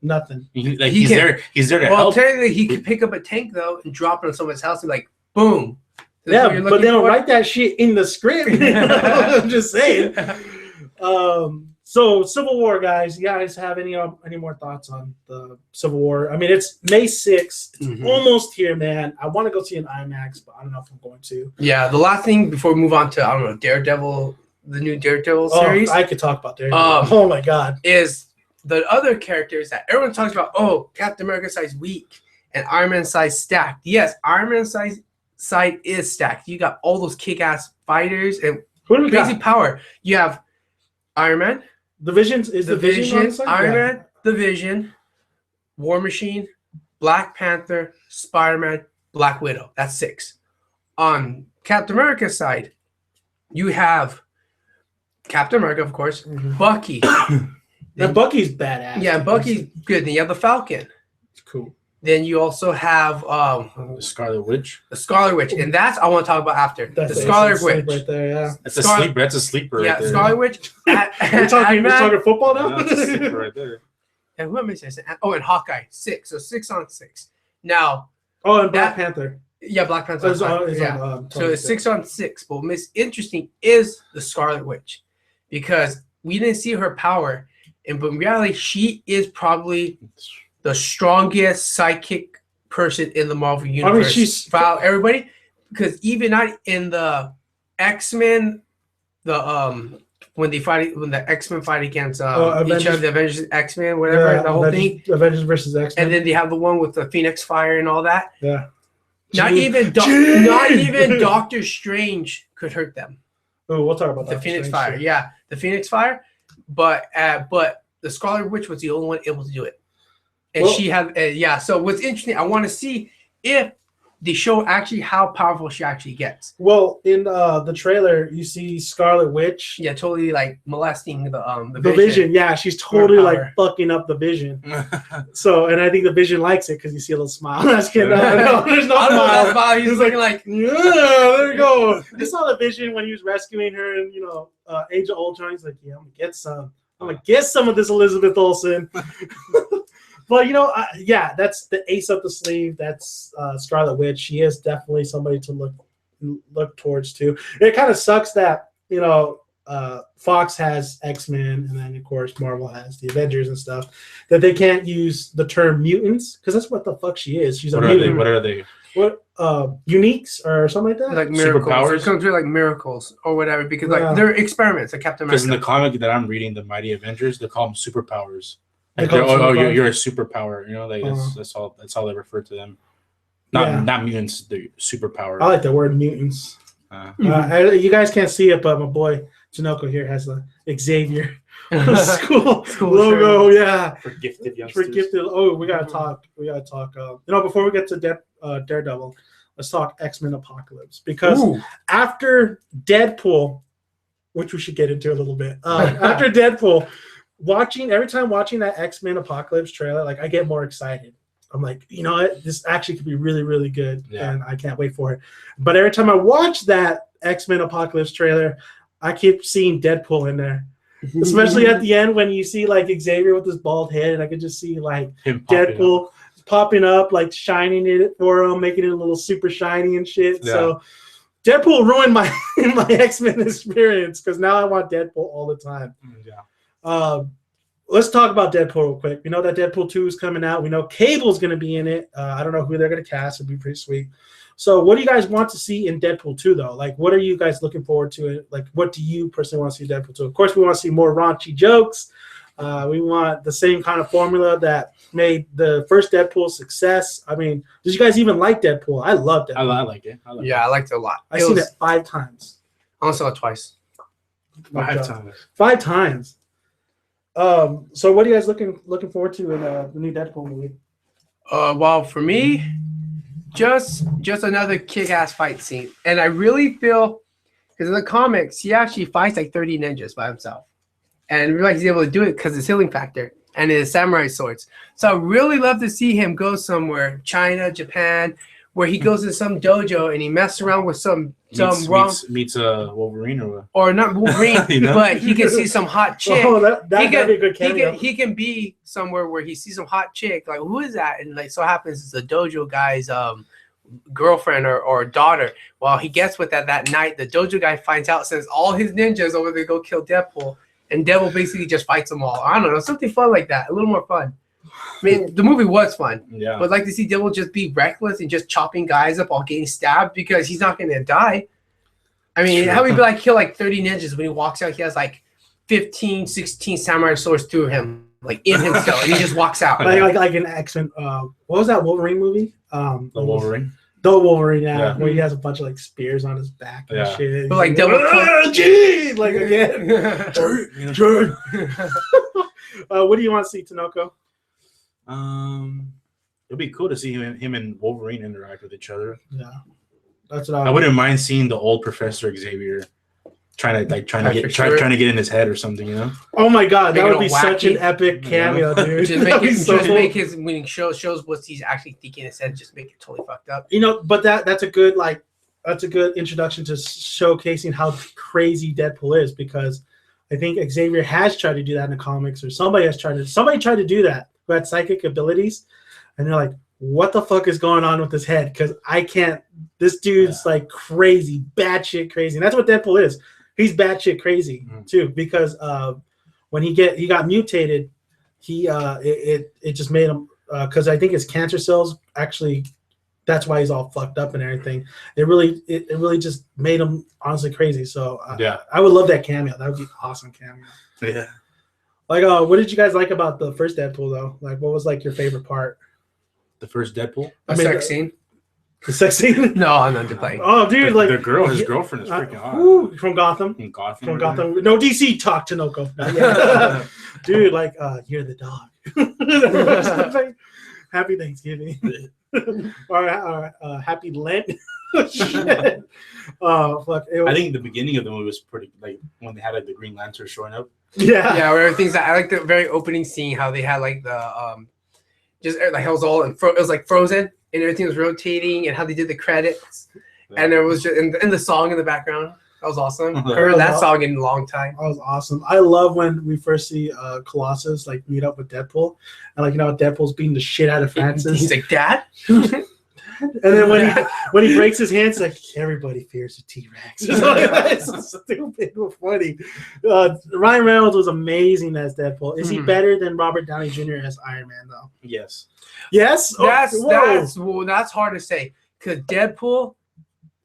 S1: Nothing.
S3: He's there to help.
S2: Well, technically, he could pick up a tank though and drop it on someone's house and be like, boom.
S1: Yeah, but they don't write that shit in the script. I'm just saying. So Civil War, guys. You guys have any more thoughts on the Civil War? I mean, it's May 6th. It's almost here, man. I want to go see an IMAX, but I don't know if I'm going to.
S2: Yeah, the last thing before we move on to, I don't know, Daredevil, the new Daredevil series.
S1: I could talk about Daredevil. Oh my God.
S2: Is the other characters that everyone talks about, Captain America size weak and Iron Man size stacked. Yes, Iron Man size side is stacked. You got all those kick-ass fighters and crazy power. You have Iron Man.
S1: The Vision is the Vision
S2: Iron Man, the Vision, War Machine, Black Panther, Spider-Man, Black Widow. That's 6. On Captain America's side, you have Captain America, of course, Bucky.
S1: And Bucky's badass.
S2: Yeah, Bucky's good. Then you have the Falcon.
S1: It's cool.
S2: Then you also have
S3: the Scarlet Witch.
S2: The Scarlet Witch, and that's I want to talk about after.
S1: That's
S2: the Scarlet Witch
S1: right there, yeah.
S3: That's a sleeper.
S2: Yeah,
S3: right there.
S2: Scarlet Witch.
S1: We're talking football now.
S3: Yeah, that's a sleeper right there.
S2: And who am I saying? Oh, and Hawkeye 6. So 6 on 6. Now.
S1: Oh, and Black Panther.
S2: Yeah, Black Panther.
S1: So
S2: it's 6 on 6. But what's interesting is the Scarlet Witch, because we didn't see her power, but in reality, she is probably the strongest sidekick person in the Marvel universe.
S1: I mean, she's
S2: everybody, because even not in the X-Men, when the X-Men fight against each other, the Avengers, X-Men, whatever, the whole thing,
S1: Avengers versus X-Men,
S2: and then they have the one with the Phoenix Fire and all that.
S1: Yeah,
S2: not even Doctor Strange could hurt them.
S1: Oh, we'll talk about
S2: the Phoenix Fire. Yeah, the Phoenix Fire, but the Scarlet Witch was the only one able to do it. And she had, so what's interesting, I want to see if they show actually how powerful she actually gets.
S1: Well, in the trailer, you see Scarlet Witch.
S2: Yeah, totally like molesting the
S1: Vision. Yeah, she's totally like fucking up the Vision. So, and I think the Vision likes it because you see a little smile. That's kidding. No, there's no smile.
S2: He's looking like,
S1: yeah, there you go. I saw the Vision when he was rescuing her and, Age of Ultron. He's like, yeah, I'm going to get some of this Elizabeth Olsen. But that's the ace up the sleeve. That's Scarlet Witch. She is definitely somebody to look towards too. It kind of sucks that Fox has X-Men, and then of course Marvel has the Avengers and stuff. That they can't use the term mutants because that's what the fuck she is. She's a mutant.
S3: What are they?
S1: What uniques or something like that?
S2: Like miracles.
S3: Superpowers?
S2: It comes through like miracles or whatever because they're experiments like Captain America.
S3: Because in the comic that I'm reading, the Mighty Avengers, they call them superpowers. Like you're a superpower. That's all they refer to them. Not mutants. The superpower.
S1: I like the word mutants. You guys can't see it, but my boy Tinoco here has a Xavier school logo.
S2: shirt.
S1: Yeah,
S3: For gifted youngsters.
S1: for gifted. Oh, we gotta talk. Before we get to Daredevil, let's talk X-Men Apocalypse, because after Deadpool, which we should get into a little bit, after Deadpool, every time watching that X-Men Apocalypse trailer, like I get more excited. I'm like, you know what? This actually could be really, really good, and I can't wait for it. But every time I watch that X-Men Apocalypse trailer, I keep seeing Deadpool in there. Especially at the end when you see like Xavier with his bald head, and I could just see like Deadpool popping up, like shining it for him, making it a little super shiny and shit. Yeah. So Deadpool ruined my X-Men experience, because now I want Deadpool all the time. Yeah. Let's talk about Deadpool real quick. We know that Deadpool 2 is coming out. We know Cable's going to be in it. I don't know who they're going to cast. It'd be pretty sweet. So what do you guys want to see in Deadpool 2, though? Like, what are you guys looking forward to? It? Like, what do you personally want to see in Deadpool 2? Of course, we want to see more raunchy jokes. We want the same kind of formula that made the first Deadpool success. I mean, did you guys even like Deadpool? I loved it.
S3: I like it.
S2: I liked it a lot.
S1: I've seen it 5 times.
S2: I only saw it twice.
S1: 5 times. So what are you guys looking forward to in the new Deadpool movie?
S2: Well, for me, just another kick-ass fight scene. And I really feel, because in the comics, he actually fights like 30 ninjas by himself. And I realize he's able to do it because of his healing factor and his samurai swords. So I really love to see him go somewhere, China, Japan, where he goes to some dojo and he messes around with meets
S3: Wolverine
S2: or not Wolverine, you know? But he can see some hot chick.
S1: Oh, that'd be a good cameo.
S2: He can be somewhere where he sees some hot chick. Like, who is that? And like, so happens it's the dojo guy's girlfriend or daughter. Well, he gets with that night. The dojo guy finds out, sends all his ninjas over to go kill Deadpool, and Deadpool basically just fights them all. I don't know, something fun like that, a little more fun. I mean, the movie was fun, but I'd like to see Deadpool just be reckless and just chopping guys up while getting stabbed, because he's not going to die. I mean, how would he be kill 30 ninjas when he walks out? He has 15, 16 samurai swords through him, in himself, and he just walks out.
S1: Like an X-Men. What was that Wolverine movie?
S3: The Wolverine.
S1: The Wolverine, where he has a bunch of spears on his back and shit.
S2: But double
S1: again. What do you want to see, Tinoco?
S3: It'd be cool to see him and Wolverine interact with each other.
S1: Yeah, that's what
S3: I wouldn't mind seeing the old Professor Xavier trying to get in his head or something, you know?
S1: Oh my god, that would be such an epic cameo, dude.
S2: Make his when he shows what he's actually thinking in his head, just make it totally fucked up.
S1: You know, but that's a good introduction to showcasing how crazy Deadpool is, because I think Xavier has tried to do that in the comics, or somebody tried to do that who had psychic abilities, and they're like, what the fuck is going on with his head? Because I can't. This dude's crazy, batshit crazy, and that's what Deadpool is. He's batshit crazy too, because when he got mutated, it just made him, because I think his cancer cells actually, that's why he's all fucked up and everything. It really just made him honestly crazy. So I would love that cameo. That would be an awesome cameo.
S3: Yeah.
S1: What did you guys like about the first Deadpool though? What was your favorite part?
S3: The first Deadpool?
S2: Sex scene.
S1: The sex scene?
S2: No, I'm not playing.
S1: Oh, dude,
S3: his girlfriend is freaking hot.
S1: From Gotham.
S3: From Gotham.
S1: No DC talk, Tinoco. Dude, you're the dog. Happy Thanksgiving. or happy Lent. Shit. Fuck.
S3: I think the beginning of the movie was pretty, when they had the Green Lantern showing up.
S1: Yeah,
S2: where everything's. I like the very opening scene, how they had the just it was frozen. And everything was rotating, and how they did the credits, and there was just and the song in the background. That was awesome. I heard that song in a long time.
S1: That was awesome. I love when we first see Colossus meet up with Deadpool, and Deadpool's beating the shit out of Francis.
S2: He's like, Dad.
S1: And then when he breaks his hands, everybody fears the T-Rex. It's so stupid but funny. Ryan Reynolds was amazing as Deadpool. Is he better than Robert Downey Jr. as Iron Man though?
S3: Yes.
S1: Yes.
S2: That's hard to say, because Deadpool,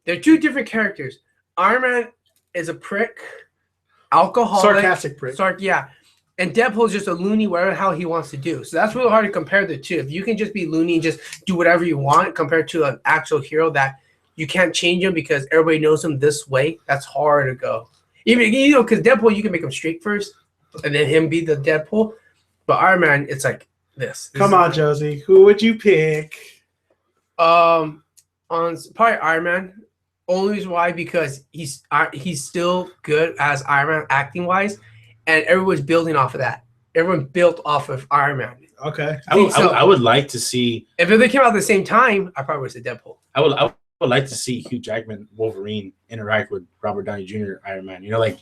S2: they're two different characters. Iron Man is a prick, alcoholic,
S1: sarcastic prick.
S2: And Deadpool's just a loony, whatever how he wants to do. So that's really hard to compare the two. If you can just be loony and just do whatever you want, compared to an actual hero that you can't change him because everybody knows him this way, that's hard to go. Even because Deadpool, you can make him straight first, and then him be the Deadpool. But Iron Man, it's like this.
S1: Come on, Josie. Who would you pick?
S2: On probably Iron Man. Only reason why, because he's still good as Iron Man acting wise, and everyone's building off of that. Everyone built off of Iron Man.
S1: Okay.
S3: I would like to see
S2: if they came out at the same time, I probably would say Deadpool.
S3: I would like to see Hugh Jackman Wolverine interact with Robert Downey Jr. Iron Man. You know, like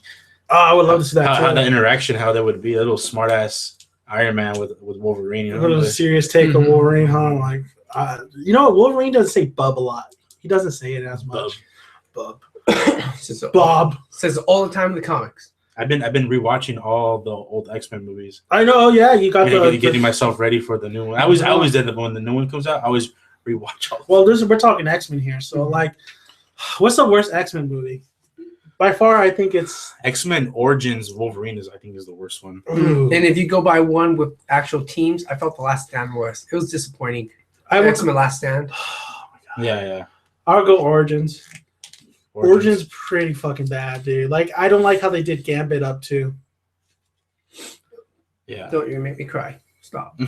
S1: I would love to see that.
S3: How the interaction, how that would be a little smart ass Iron Man with Wolverine. You know,
S1: a little serious take of Wolverine, huh? Like, Wolverine doesn't say bub a lot. He doesn't say it as much. Bub. Bob
S2: says all the time in the comics.
S3: I've been rewatching all the old X-Men movies.
S1: I know, yeah. You got
S3: getting myself ready for the new one. I always did that when the new one comes out. I always rewatch all.
S1: Well, we're talking X-Men here, so like, what's the worst X-Men movie? By far, I think it's
S3: X-Men Origins Wolverine is the worst one.
S2: And if you go by one with actual teams, I felt The Last Stand was. It was disappointing. X-Men Last Stand.
S1: Oh my god.
S3: Yeah.
S1: I'll go Origins. Origins pretty fucking bad, dude. Like, I don't like how they did Gambit up too.
S3: Yeah.
S2: Don't you make me cry. Stop.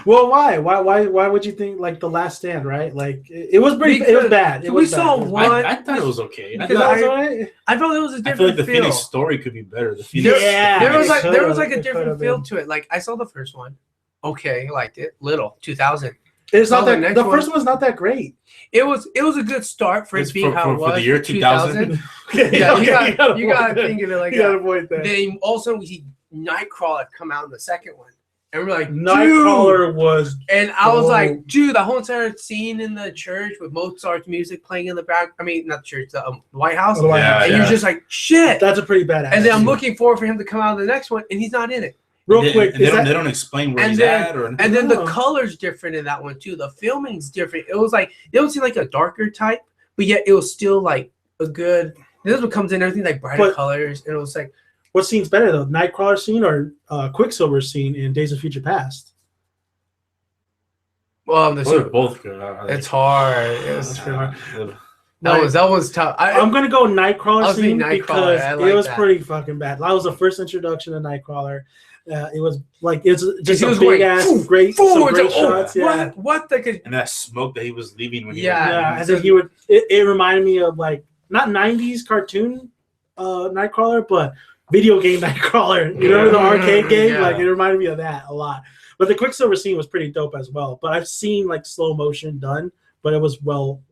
S1: Well, why? Why would you think like The Last Stand, right? Like it was pretty. It was bad.
S2: We saw one.
S3: I thought it was okay.
S1: I thought it was
S2: a different
S3: I feel like the
S2: feel.
S3: Phoenix story could be better. The Phoenix,
S2: there was like a different feel to it. Like I saw the first one. Okay, I liked it. Little 2000.
S1: It's not that the first one's not that great.
S2: It was a good start for it being how it was
S3: for the year 2000.
S2: Yeah, you gotta think of it like
S1: that. You gotta avoid that.
S2: Then also we see Nightcrawler come out in the second one, and we're like,
S1: Nightcrawler was.
S2: And I was like, dude, the whole entire scene in the church with Mozart's music playing in the back. I mean, not the church, the White House. And you're just like, shit.
S1: That's a pretty bad.
S2: And then I'm looking forward for him to come out in the next one, and he's not in it.
S1: Real quick,
S3: they don't explain where he's at,
S2: and then the color's different in that one too. The filming's different. It was like it don't seem like a darker type, but yet it was still like a good. This one comes in everything like brighter colors, and it was like.
S1: What scene's better though, Nightcrawler scene or Quicksilver scene in Days of Future Past?
S3: Well, they're both good.
S2: It's hard.
S1: It's pretty hard.
S2: That was tough.
S1: I'm gonna go Nightcrawler scene because
S2: it
S1: was pretty fucking bad. That was the first introduction to Nightcrawler. It was like it's just a big ass, great shots. Yeah.
S2: What the?
S3: And that smoke that he was leaving when
S1: and then he would. It reminded me of like not '90s cartoon Nightcrawler, but video game Nightcrawler. You know the arcade game?
S2: Yeah.
S1: Like it reminded me of that a lot. But the Quicksilver scene was pretty dope as well. But I've seen like slow motion done, but it was well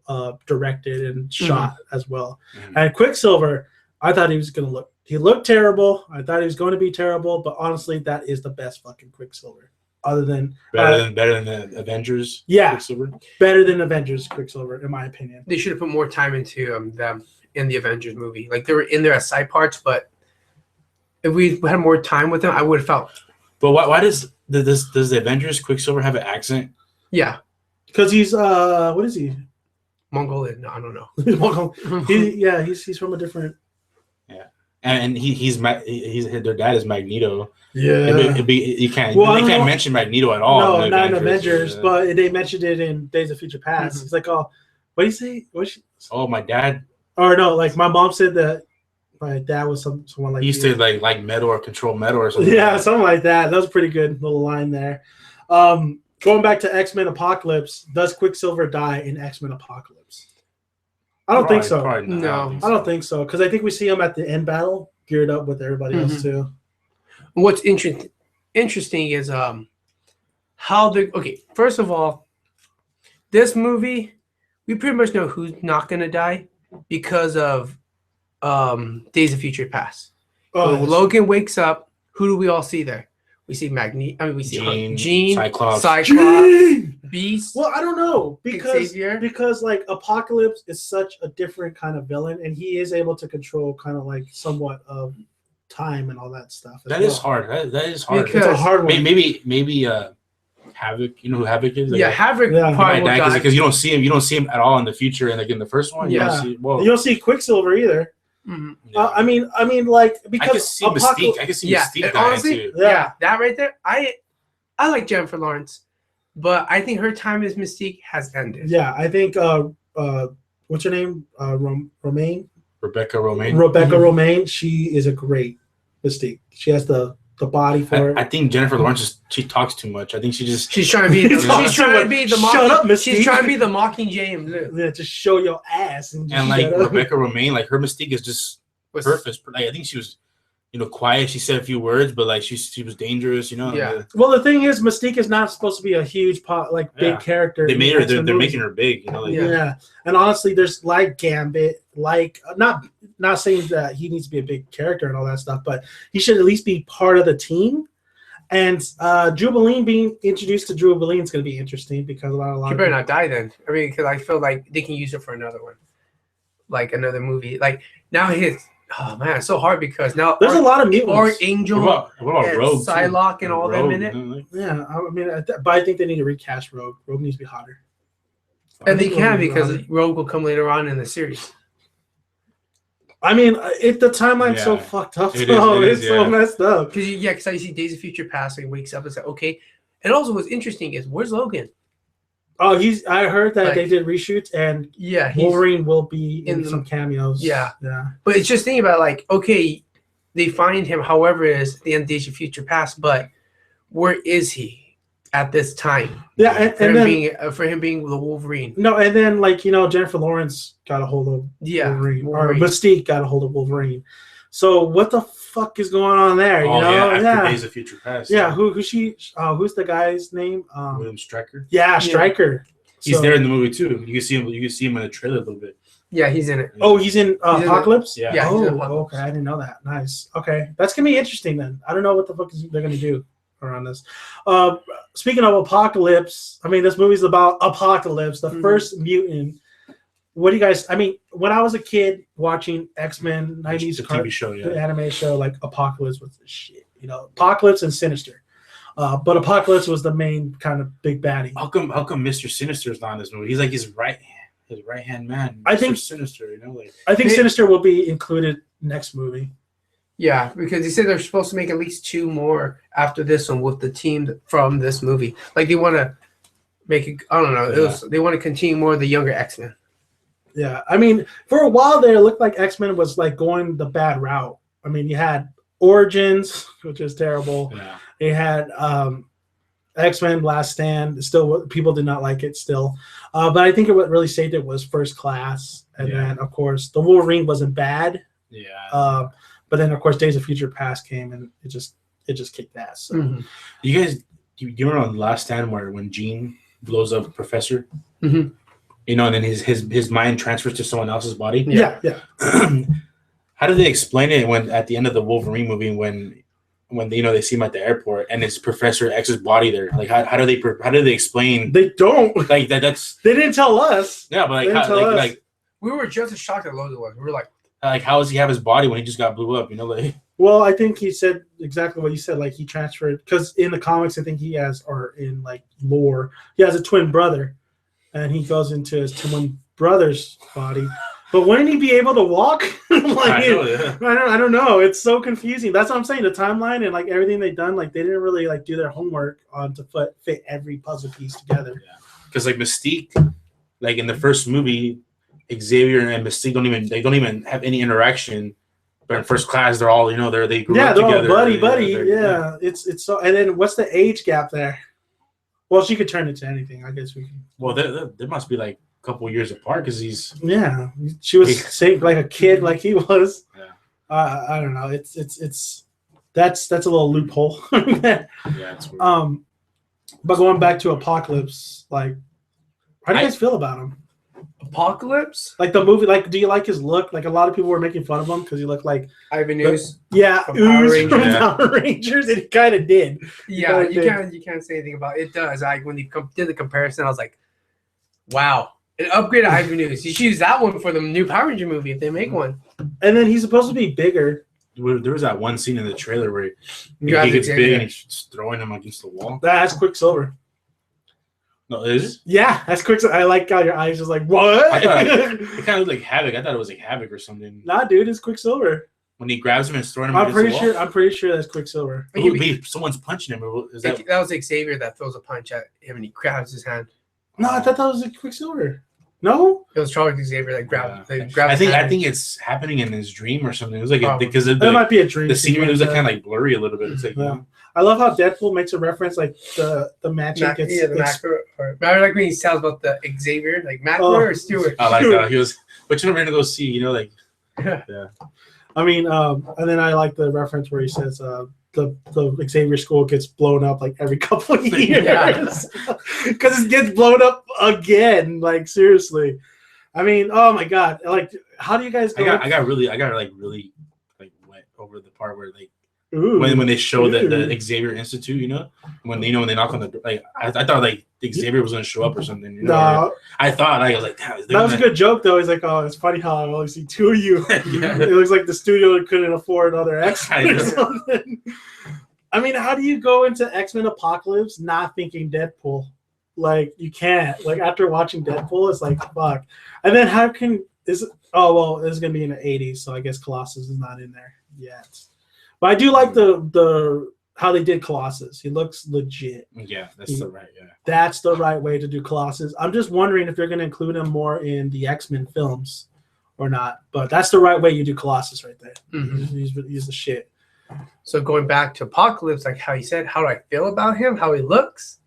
S1: directed and shot as well. And Quicksilver, I thought he was gonna look. He looked terrible. I thought he was going to be terrible, but honestly, that is the best fucking Quicksilver. Other than
S3: better than the Avengers.
S1: Yeah,
S3: Quicksilver.
S1: Better than Avengers Quicksilver, in my opinion.
S2: They should have put more time into them in the Avengers movie. Like they were in there as side parts, but if we had more time with them, I would have felt.
S3: But why does the Avengers Quicksilver have an accent?
S2: Yeah,
S1: because he's what is he?
S2: Mongolian? No, I don't know.
S1: He's from a different.
S3: Yeah, and he's their dad is Magneto.
S1: Yeah,
S3: you can't. Well, they can't mention Magneto at all.
S1: No, not in Avengers, but they mentioned it in Days of Future Past. It's like, oh, what do you say?
S3: Oh, my dad.
S1: Or no, like my mom said that. My dad was someone like
S3: he used to like metal or control metal or something.
S1: Yeah, something like that. That was a pretty good little line there. Going back to X-Men Apocalypse, does Quicksilver die in X-Men Apocalypse? I don't think so.
S2: No,
S1: I don't think so because I think we see him at the end battle, geared up with everybody else too.
S2: What's interesting is how the first of all, this movie we pretty much know who's not gonna die because of Days of Future Past. When Logan wakes up, who do we all see there? We see Magneto. I mean, we see Jean, Cyclops, Beast.
S1: Well, I don't know because like Apocalypse is such a different kind of villain, and he is able to control kind of like somewhat of time and all that stuff.
S3: That is hard. That is hard.
S1: It's a hard one.
S3: Maybe Havoc. You know who Havoc is?
S2: Like, Havoc.
S3: Because you don't see him. You don't see him at all in the future, and like in the first one, you
S1: don't see Quicksilver either.
S2: Mm-hmm.
S1: Yeah. I mean, like because
S3: I can see Mystique. I can see Mystique dying too.
S2: Yeah, that right there. I like Jennifer Lawrence, but I think her time as Mystique has ended.
S1: Yeah, I think what's her name? Romaine.
S3: Rebecca Romaine.
S1: Romaine, she is a great Mystique. She has the body for it.
S3: I think Jennifer Lawrence she talks too much. I think she's
S2: trying to be the
S1: Shut up, Mystique.
S2: She's trying to be the Mockingjay.
S1: Yeah, just show your ass and
S3: like Rebecca Romaine, like her Mystique is just perfect. Like I think she was, quiet. She said a few words, but like she was dangerous.
S2: Yeah.
S1: Well, the thing is, Mystique is not supposed to be a huge big character.
S3: They made her. They're making her big.
S1: Yeah. And honestly, there's like Gambit, like not saying that he needs to be a big character and all that stuff, but he should at least be part of the team. And Jubilee being introduced to Jubilee is going to be interesting because a lot.
S2: She better not die then. I mean, because I feel like they can use her for another one, like another movie. Like now oh man, it's so hard because now
S1: there's a lot of mutants.
S2: Archangel,
S3: what about Rogue,
S2: Psylocke, and all them in it.
S1: Yeah, I mean, but I think they need to recast Rogue. Rogue needs to be hotter.
S2: And they can because Rogue will come later on in the series.
S1: I mean, if the timeline's so fucked up, it's so messed up.
S2: Because I see Days of Future Past, and he wakes up and says, okay. And also, what's interesting is where's Logan?
S1: Oh, I heard that they did reshoots, and Wolverine will be in some cameos.
S2: Yeah. But it's just thinking about okay, they find him, however it is, at the end of Days of Future Past, but where is he at this time?
S1: Yeah,
S2: for him being the Wolverine.
S1: No, and then Jennifer Lawrence got a hold of Wolverine, or Mystique got a hold of Wolverine. So what the fuck is going on there?
S3: After Days of Future Past.
S1: Yeah, who's the guy's name?
S3: William Stryker.
S1: Yeah, Stryker.
S3: He's there in the movie too. You can see him. You can see him in the trailer a little bit.
S2: Yeah, he's in it.
S1: Oh, he's in Apocalypse.
S2: Yeah.
S1: Okay, I didn't know that. Nice. Okay, that's gonna be interesting then. I don't know what the fuck they're gonna do around this. Speaking of Apocalypse, I mean, this movie's about Apocalypse, the first mutant. What do you guys? I mean, when I was a kid watching X-Men '90s
S3: TV show,
S1: the anime show, like Apocalypse was the shit. Apocalypse and Sinister. But Apocalypse was the main kind of big baddie.
S3: How come Mr. Sinister is not in this movie? He's like his right hand man.
S1: I think
S3: Sinister.
S1: I think Sinister will be included next movie.
S2: Yeah, because they said they're supposed to make at least 2 more after this one with the team from this movie. Like they want to make it. I don't know. They want to continue more of the younger X-Men.
S1: Yeah, I mean, for a while there, it looked like X-Men was like going the bad route. I mean, you had Origins, which is terrible.
S3: Yeah.
S1: You had X-Men Last Stand. Still, people did not like it still. But I think what really saved it was First Class. And then, of course, the Wolverine wasn't bad.
S3: Yeah.
S1: But then, of course, Days of Future Past came, and it just kicked ass. So.
S3: Mm-hmm. You guys, do you remember on Last Stand when Jean blows up the Professor?
S2: Mm-hmm.
S3: And then his mind transfers to someone else's body.
S1: Yeah.
S3: How do they explain it when at the end of the Wolverine movie when they see him at the airport and it's Professor X's body there? Like how do they explain?
S1: They don't
S3: like that. That's
S1: they didn't tell us.
S3: Yeah, but like
S2: we were just as shocked as Logan was. We were like
S3: how does he have his body when he just got blew up?
S1: Well, I think he said exactly what you said. Like he transferred because in the comics, I think he has, or in like lore, he has a twin brother. And he goes into his twin brother's body. But wouldn't he be able to walk? I don't know. It's so confusing. That's what I'm saying. The timeline and like everything they've done, like they didn't really like do their homework on to fit every puzzle piece together.
S3: Because like Mystique, like in the first movie, Xavier and Mystique don't even have any interaction. But in First Class, they're all they grew up together.
S1: All buddy. Yeah, it's so. And then what's the age gap there? Well, she could turn into anything. I guess we can.
S3: Well, there must be like a couple years apart because he's.
S1: Yeah, she was saying like a kid, like he was.
S3: Yeah.
S1: I don't know. It's that's a little loophole.
S3: Yeah, it's weird.
S1: But going back to Apocalypse, like, how do you guys feel about him?
S2: Apocalypse?
S1: Like the movie, like, do you like his look? Like a lot of people were making fun of him because he looked like
S2: Ivan Ooze.
S1: Yeah, Ooze from Power Rangers. It kind of did.
S2: Yeah, you can't say anything about it. It does. When you did the comparison, I was like, wow, an upgrade to Ivan Ooze. You should use that one for the new Power Ranger movie if they make one.
S1: And then he's supposed to be bigger.
S3: There was that one scene in the trailer where he gets big and he's throwing him against the wall.
S1: That's Quicksilver.
S3: No, is it?
S1: Yeah, that's Quicksilver. I like how your eyes just like, what?
S3: I thought it kind of looked like Havoc. I thought it was like Havoc or something.
S1: Nah, dude, it's Quicksilver.
S3: When he grabs him and is throwing him
S1: I'm pretty sure that's Quicksilver.
S3: Someone's punching him. Is that
S2: was Xavier that throws a punch at him and he grabs his hand.
S1: No, I thought that was Quicksilver. No,
S2: It was Charles Xavier that grabbed.
S3: Yeah.
S2: Grabbed
S3: I
S2: his hand.
S3: think it's happening in his dream or something. It was like
S2: Probably.
S3: because of
S1: it might be a dream.
S3: the scenery was like
S1: that.
S3: kind of like blurry a little bit. It's like,
S1: Yeah. I love how Deadpool makes a reference like the magic gets.
S2: the macro. I like when he tells about the Xavier, like macro or Stewart.
S3: I like he was. But you know, we're gonna go see. You know, like yeah.
S1: I mean, and then I like the reference where he says the Xavier school gets blown up like every couple of years because it gets blown up again. Like seriously, I mean, oh my god, like how do you guys?
S3: I got really like went over the part where like when they show the Xavier Institute, you know, when they knock on the door, like I thought like Xavier was gonna show up or something. You know,
S1: no,
S3: I thought I was like, damn,
S1: that was a good joke though. He's like, oh, it's funny how I only see two of you.
S3: Yeah.
S1: It looks like the studio couldn't afford another X-Men or something. I mean, how do you go into X-Men Apocalypse not thinking Deadpool? Like you can't. Like after watching Deadpool, it's like fuck. And then how can this is gonna be in the 80s, so I guess Colossus is not in there yet. But I do like the how they did Colossus. He looks legit.
S3: Yeah, that's the right. Yeah,
S1: that's the right way to do Colossus. I'm just wondering if they're going to include him more in the X-Men films or not. But that's the right way you do Colossus right there.
S2: Mm-hmm.
S1: He's the shit.
S2: So going back to Apocalypse, like how you said, how do I feel about him? How he looks?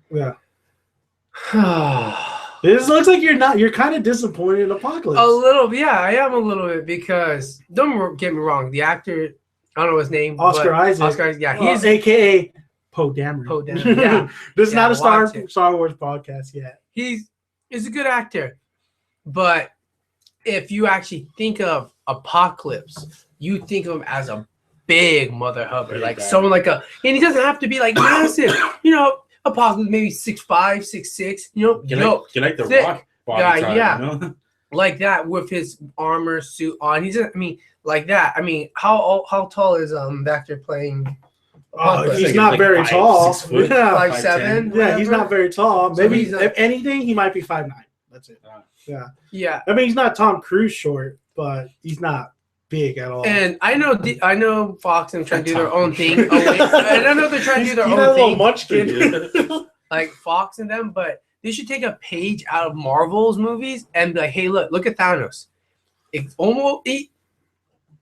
S1: Yeah. This looks like you're kind of disappointed in Apocalypse.
S2: A little, yeah, I am a little bit because don't get me wrong, the actor, I don't know his name.
S1: Oscar Isaac.
S2: Yeah, he's
S1: AKA Poe Dameron.
S2: Poe Dameron. Yeah,
S1: this is not a Star Wars podcast yet.
S2: He's a good actor, but if you actually think of Apocalypse, you think of him as a big mother hubber, like someone like and he doesn't have to be like massive, you know. Apocalypse maybe 6'5", 6'6", you know.
S3: You like the Rock body type,
S2: yeah,
S3: you know?
S2: like that with his armor suit on. He's like that. I mean, how tall is the actor playing?
S1: He's not very tall.
S3: 6 foot,
S1: yeah,
S2: 5'7".
S1: Yeah, he's not very tall.
S2: So
S1: Maybe if anything, he might be 5'9". That's it. Yeah. I mean, he's not Tom Cruise short, but he's not big at all.
S2: And I know Fox and trying to do their own thing. And I know they're trying to do their own thing.
S1: Munchkin.
S2: Like Fox and them, but they should take a page out of Marvel's movies and be like, hey, look at Thanos. It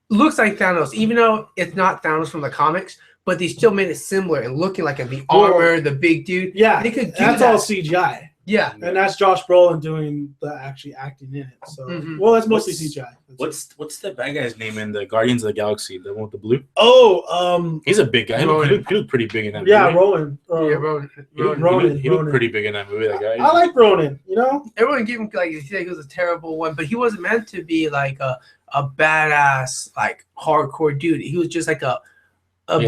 S2: looks like Thanos, even though it's not Thanos from the comics, but they still made it similar and looking like the armor, the big dude.
S1: Yeah,
S2: they could do
S1: that's all CGI.
S2: Yeah,
S1: and that's Josh Brolin doing the actually acting in it. So, well, that's mostly CGI.
S3: What's the bad guy's name in the Guardians of the Galaxy? The one with the blue?
S1: Oh,
S3: he's a big guy. He looked pretty big in that movie.
S1: Yeah, Ronan.
S3: Ronan. He looked pretty big in that movie. That guy.
S1: I like Ronan. You know,
S2: everyone gave him like he was a terrible one, but he wasn't meant to be like a badass like hardcore dude. He was just like a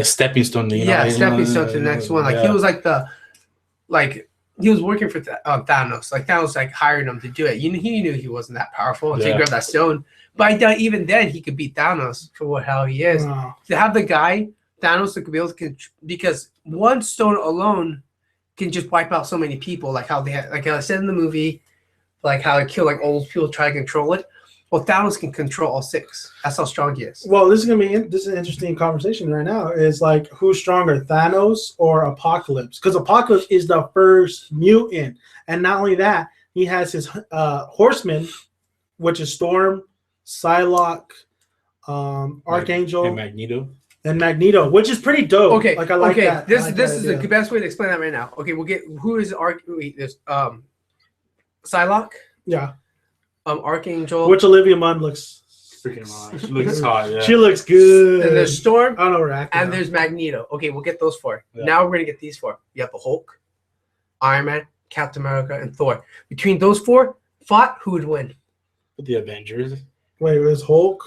S3: stepping stone.
S2: Stepping stone to the next one. Like he was like he was working for Thanos. Like Thanos like hired him to do it. He knew he wasn't that powerful until he grabbed that stone. But I doubt even then he could beat Thanos for how he is.
S1: Wow.
S2: To have the guy Thanos that could be able to because one stone alone can just wipe out so many people. Like how they had, like I said in the movie, like how it killed like old people try to control it. Well, Thanos can control all 6. That's how strong he is.
S1: Well, this is an interesting conversation right now. Is like who's stronger, Thanos or Apocalypse? Because Apocalypse is the first mutant, and not only that, he has his horsemen, which is Storm, Psylocke, Archangel,
S2: and
S1: Magneto, which is pretty dope.
S2: Okay,
S1: like I like that.
S2: This is the best way to explain that right now. Okay, we'll get who is there's Psylocke.
S1: Yeah.
S2: Archangel,
S1: which Olivia Munn looks
S3: freaking hot. She looks hot. Yeah.
S1: She looks good.
S2: And there's Storm.
S1: I don't know where acting.
S2: And there's Magneto. Okay, we'll get those 4. Yeah. Now we're gonna get these 4. You have the Hulk, Iron Man, Captain America, and Thor. Between those 4, who would win?
S3: The Avengers.
S1: Wait, it was Hulk,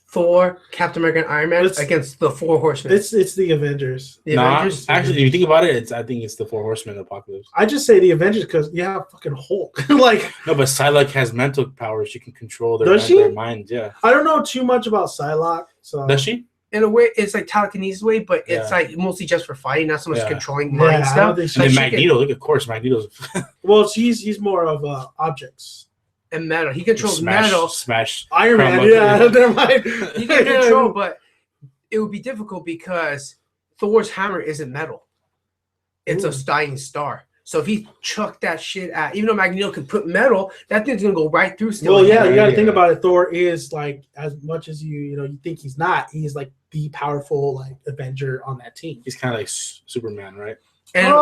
S2: Thor, Captain America, and Iron Man against the 4 Horsemen.
S1: It's the Avengers.
S2: Avengers.
S3: Actually, if you think about it, I think it's the 4 Horsemen of Apocalypse.
S1: I just say the Avengers because you have fucking Hulk. Like
S3: no, but Psylocke has mental powers. She can control their minds. Yeah.
S1: I don't know too much about Psylocke. So
S3: does she?
S2: In a way, it's like telekinesis way, but it's like mostly just for fighting, not so much controlling mind stuff.
S3: And then Magneto, look, of course, Magneto's.
S1: Well, he's more of objects.
S2: And metal. He controls metal.
S3: Smash.
S1: Iron Man, never mind.
S2: He can control, but it would be difficult because Thor's hammer isn't metal. It's a dying star. So if he chucked that shit at, even though Magneto could put metal, that thing's gonna go right through still.
S1: Well, yeah, you got to think about it. Thor is like, as much as you think he's not, he's like the powerful like Avenger on that team.
S3: He's kind of like Superman, right?
S2: And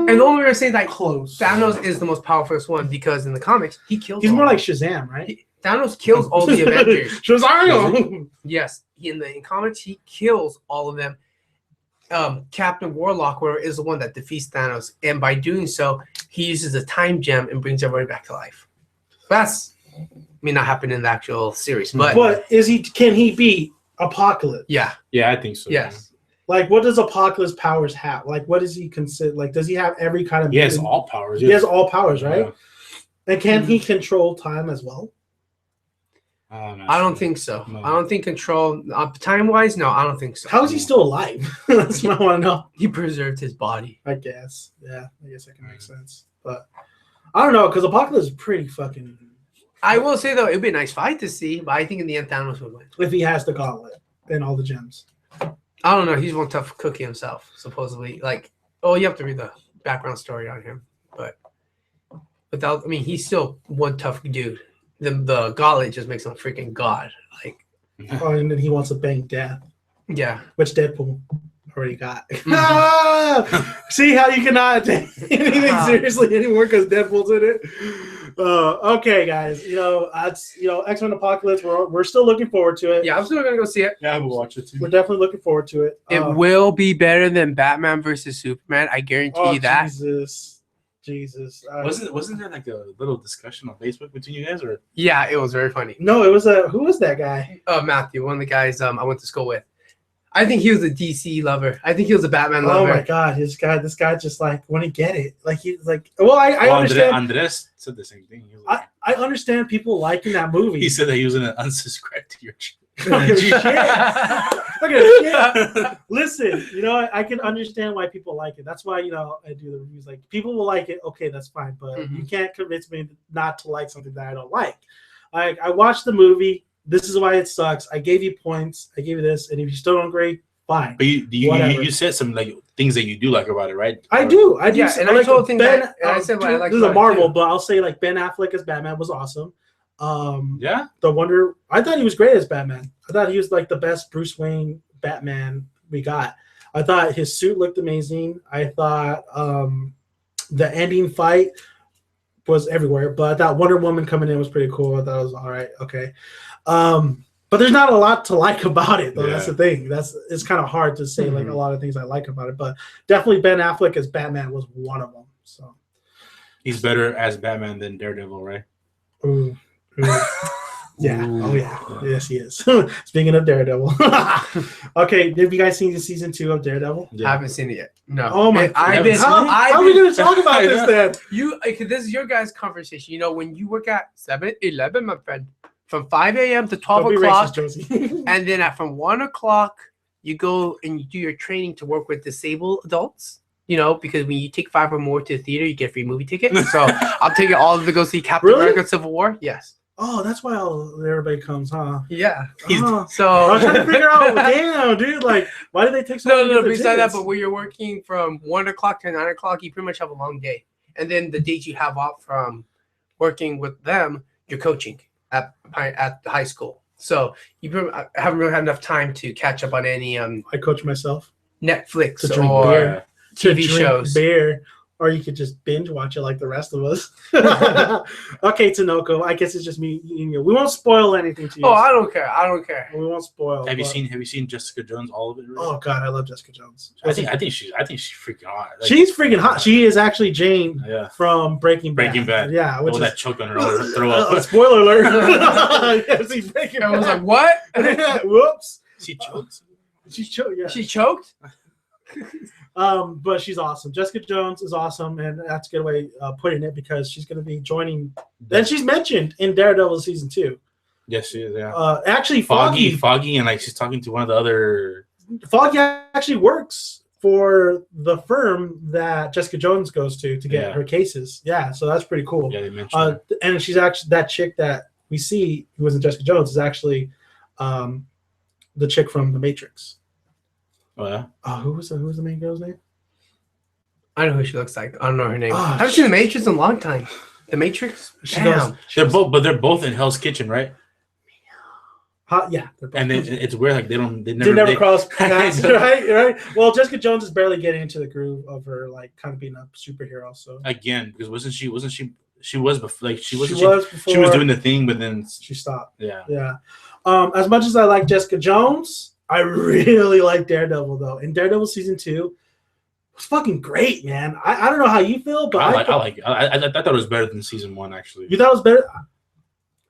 S2: the only reason I say like
S1: Close.
S2: Thanos is the most powerful one because in the comics he kills.
S1: He's
S2: all
S1: more
S2: of
S1: like
S2: them.
S1: Shazam, right?
S2: Thanos kills all the Avengers.
S1: Shazam!
S2: Yes, in comics he kills all of them. Captain Warlock is the one that defeats Thanos, and by doing so, he uses a time gem and brings everybody back to life. That's may not happen in the actual series, but
S1: can he beat Apocalypse?
S2: yeah,
S3: I think so.
S2: yes.
S1: Like, what does Apocalypse powers have? Like, what does he consider? Like, does he have every kind of?
S3: He has all powers.
S1: He has all powers, right?
S3: Yeah.
S1: And can he control time as well?
S2: I don't think so.
S3: No.
S2: I don't think control time-wise. No, I don't think so.
S1: How is he still alive? That's what I want to know.
S2: He preserved his body.
S1: I guess. Yeah, I guess that can make sense. But I don't know, because Apocalypse is pretty fucking.
S2: I will say though, it'd be a nice fight to see, but I think in the end Thanos would win.
S1: If he has the gauntlet and all the gems.
S2: I don't know. He's one tough cookie himself, supposedly. Like, oh, you have to read the background story on him, but he's still one tough dude. The gauntlet just makes him a freaking god. Like,
S1: Oh, and then he wants to bang death,
S2: yeah.
S1: which Deadpool already got. See how you cannot take anything seriously anymore because Deadpool's in it. Okay, guys. That's X-Men Apocalypse. We're still looking forward to it.
S2: Yeah, I'm still gonna go see it.
S3: Yeah, we'll watch it too.
S1: We're definitely looking forward to it.
S2: It will be better than Batman versus Superman. I guarantee you that.
S1: Jesus.
S3: Wasn't there like a little discussion on Facebook between you guys, or?
S2: Yeah, it was very funny.
S1: No, it was who was that guy?
S2: Matthew, one of the guys I went to school with. I think he was a DC lover. I think he was a Batman lover.
S1: Oh my God, this guy just like wouldn't get it. Like he's like, well, I understand.
S3: Andres said the same thing. He was like,
S1: I understand people liking that movie.
S3: he said that he was gonna unsubscribe to your channel.
S1: Look at shit. Listen, I can understand why people like it. That's why I do the reviews. Like, people will like it. Okay, that's fine, but you can't convince me not to like something that I don't like. I watched the movie. This is why it sucks. I gave you points. I gave you this, and if you still don't agree, fine.
S3: But you said some like things that you do like about it, right?
S1: I do.
S2: Yeah, and I told things I said what I like.
S1: This is a Marvel, but I'll say like Ben Affleck as Batman was awesome.
S3: Yeah.
S1: I thought he was great as Batman. I thought he was like the best Bruce Wayne Batman we got. I thought his suit looked amazing. I thought the ending fight was everywhere, but I thought Wonder Woman coming in was pretty cool. I thought it was all right. Okay. But there's not a lot to like about it, though. Yeah. That's the thing. It's kind of hard to say like a lot of things I like about it, but definitely Ben Affleck as Batman was one of them. So
S3: he's better as Batman than Daredevil, right?
S1: Ooh. Yeah. Ooh. Oh yeah. Yes, he is. Speaking of Daredevil. Okay, have you guys seen the season 2 of Daredevil?
S2: Yeah. I haven't seen it yet. No.
S1: Oh my God. How are we gonna talk about this then?
S2: This is your guys' conversation. When you work at 7-Eleven, my friend, from 5 a.m. to 12 o'clock,
S1: racist, Josie.
S2: And then from 1 o'clock, you go and you do your training to work with disabled adults. Because when you take 5 or more to the theater, you get a free movie ticket. So I'm taking all of them to go see Captain America: Civil War. Yes.
S1: Oh, that's why everybody comes, huh?
S2: Yeah.
S1: So I was trying to figure out, damn, dude, like, why did they take so long?
S2: No. Besides that, but when you're working from 1 o'clock to 9 o'clock, you pretty much have a long day. And then the days you have off from working with them, you're coaching at the high school. So you haven't really had enough time to catch up on any
S1: I coach myself.
S2: Netflix
S1: or
S2: beer. TV shows.
S1: Beer, or you could just binge watch it like the rest of us. Okay, Tinoco. I guess it's just me and you. We won't spoil anything to you.
S2: Oh, I don't care. We
S1: won't spoil.
S3: Have you seen Jessica Jones? All of it? Really?
S1: Oh God, I love Jessica Jones.
S3: I think she's freaking hot. Like,
S1: she's freaking hot. She is actually Jane from Breaking Bad.
S3: Breaking Bad.
S1: Yeah, which is
S3: that choke on her throw up.
S1: Spoiler alert. Yes, he's Breaking Bad.
S2: I was like, what?
S1: Whoops.
S3: She choked.
S1: She choked. Yeah.
S2: She choked.
S1: But she's awesome. Jessica Jones is awesome, and that's a good way of putting it because she's going to be joining. And she's mentioned in Daredevil season 2.
S3: Yes, she is. Yeah.
S1: Actually,
S3: Foggy, and like she's talking to one of the other.
S1: Foggy actually works for the firm that Jessica Jones goes to get her cases. Yeah, so that's pretty cool.
S3: Yeah, they mentioned.
S1: And she's actually that chick that we see who wasn't Jessica Jones is actually the chick from The Matrix.
S3: Oh yeah.
S1: Who was the main girl's name?
S2: I know who she looks like. I don't know her name.
S1: Oh,
S2: I haven't seen The Matrix in a long time. The Matrix?
S1: She
S2: Damn.
S3: They're both in Hell's Kitchen, right?
S1: Yeah.
S3: And it's weird, like they
S1: never
S3: never
S1: cross paths, right? Well, Jessica Jones is barely getting into the groove of her, like, kind of being a superhero. So
S3: again, because she was before, like she was doing the thing, but then
S1: she stopped.
S3: Yeah.
S1: As much as I like Jessica Jones, I really like Daredevil though. And Daredevil season 2 was fucking great, man. I don't know how you feel, but
S3: I like it. I thought it was better than season 1 actually.
S1: You thought it was better?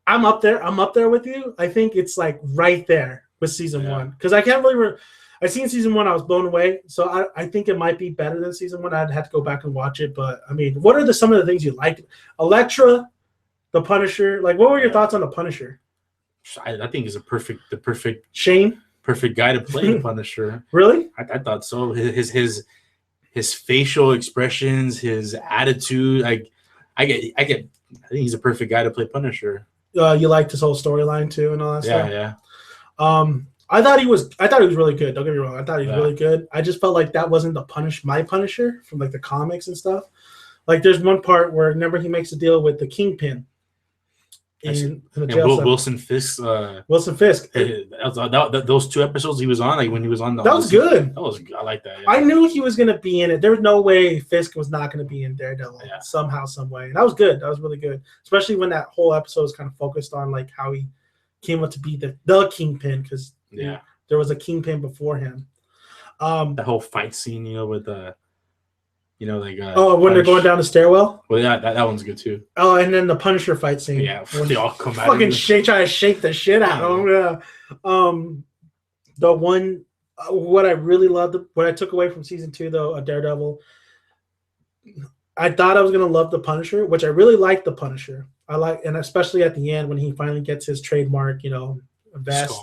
S1: I'm up there with you. I think it's like right there with season 1 because I can't really. I seen season 1, I was blown away. So I think it might be better than season 1. I'd have to go back and watch it. But I mean, what are some of the things you liked? Elektra, the Punisher. Like, what were your thoughts on the Punisher?
S3: I think he's the perfect
S1: Shane,
S3: perfect guy to play the Punisher.
S1: Really?
S3: I thought so. His facial expressions, his attitude. I think he's a perfect guy to play Punisher.
S1: You liked his whole storyline too, and all that stuff.
S3: Yeah.
S1: I thought he was really good. Don't get me wrong. I thought he was really good. I just felt like that wasn't my Punisher from like the comics and stuff. Like there's one part where remember he makes a deal with the Kingpin in the jail cell.
S3: Wilson Fisk.
S1: Wilson Fisk.
S3: Those 2 episodes he was on, like when he was on
S1: that was good.
S3: I like that. Yeah.
S1: I knew he was gonna be in it. There was no way Fisk was not gonna be in Daredevil somehow, some way. And that was good. That was really good, especially when that whole episode was kind of focused on like how he came up to be the Kingpin because there was a Kingpin before him.
S3: The whole fight scene, with the.
S1: when they're going down the stairwell.
S3: Well, yeah, that one's good too.
S1: Oh, and then the Punisher fight scene.
S3: Yeah, they all come out.
S1: Fucking try to shake the shit out of him. Yeah. The one, what I really loved, what I took away from season 2 though, of Daredevil, I thought I was gonna love the Punisher, which I really liked the Punisher. And especially at the end when he finally gets his trademark, vest,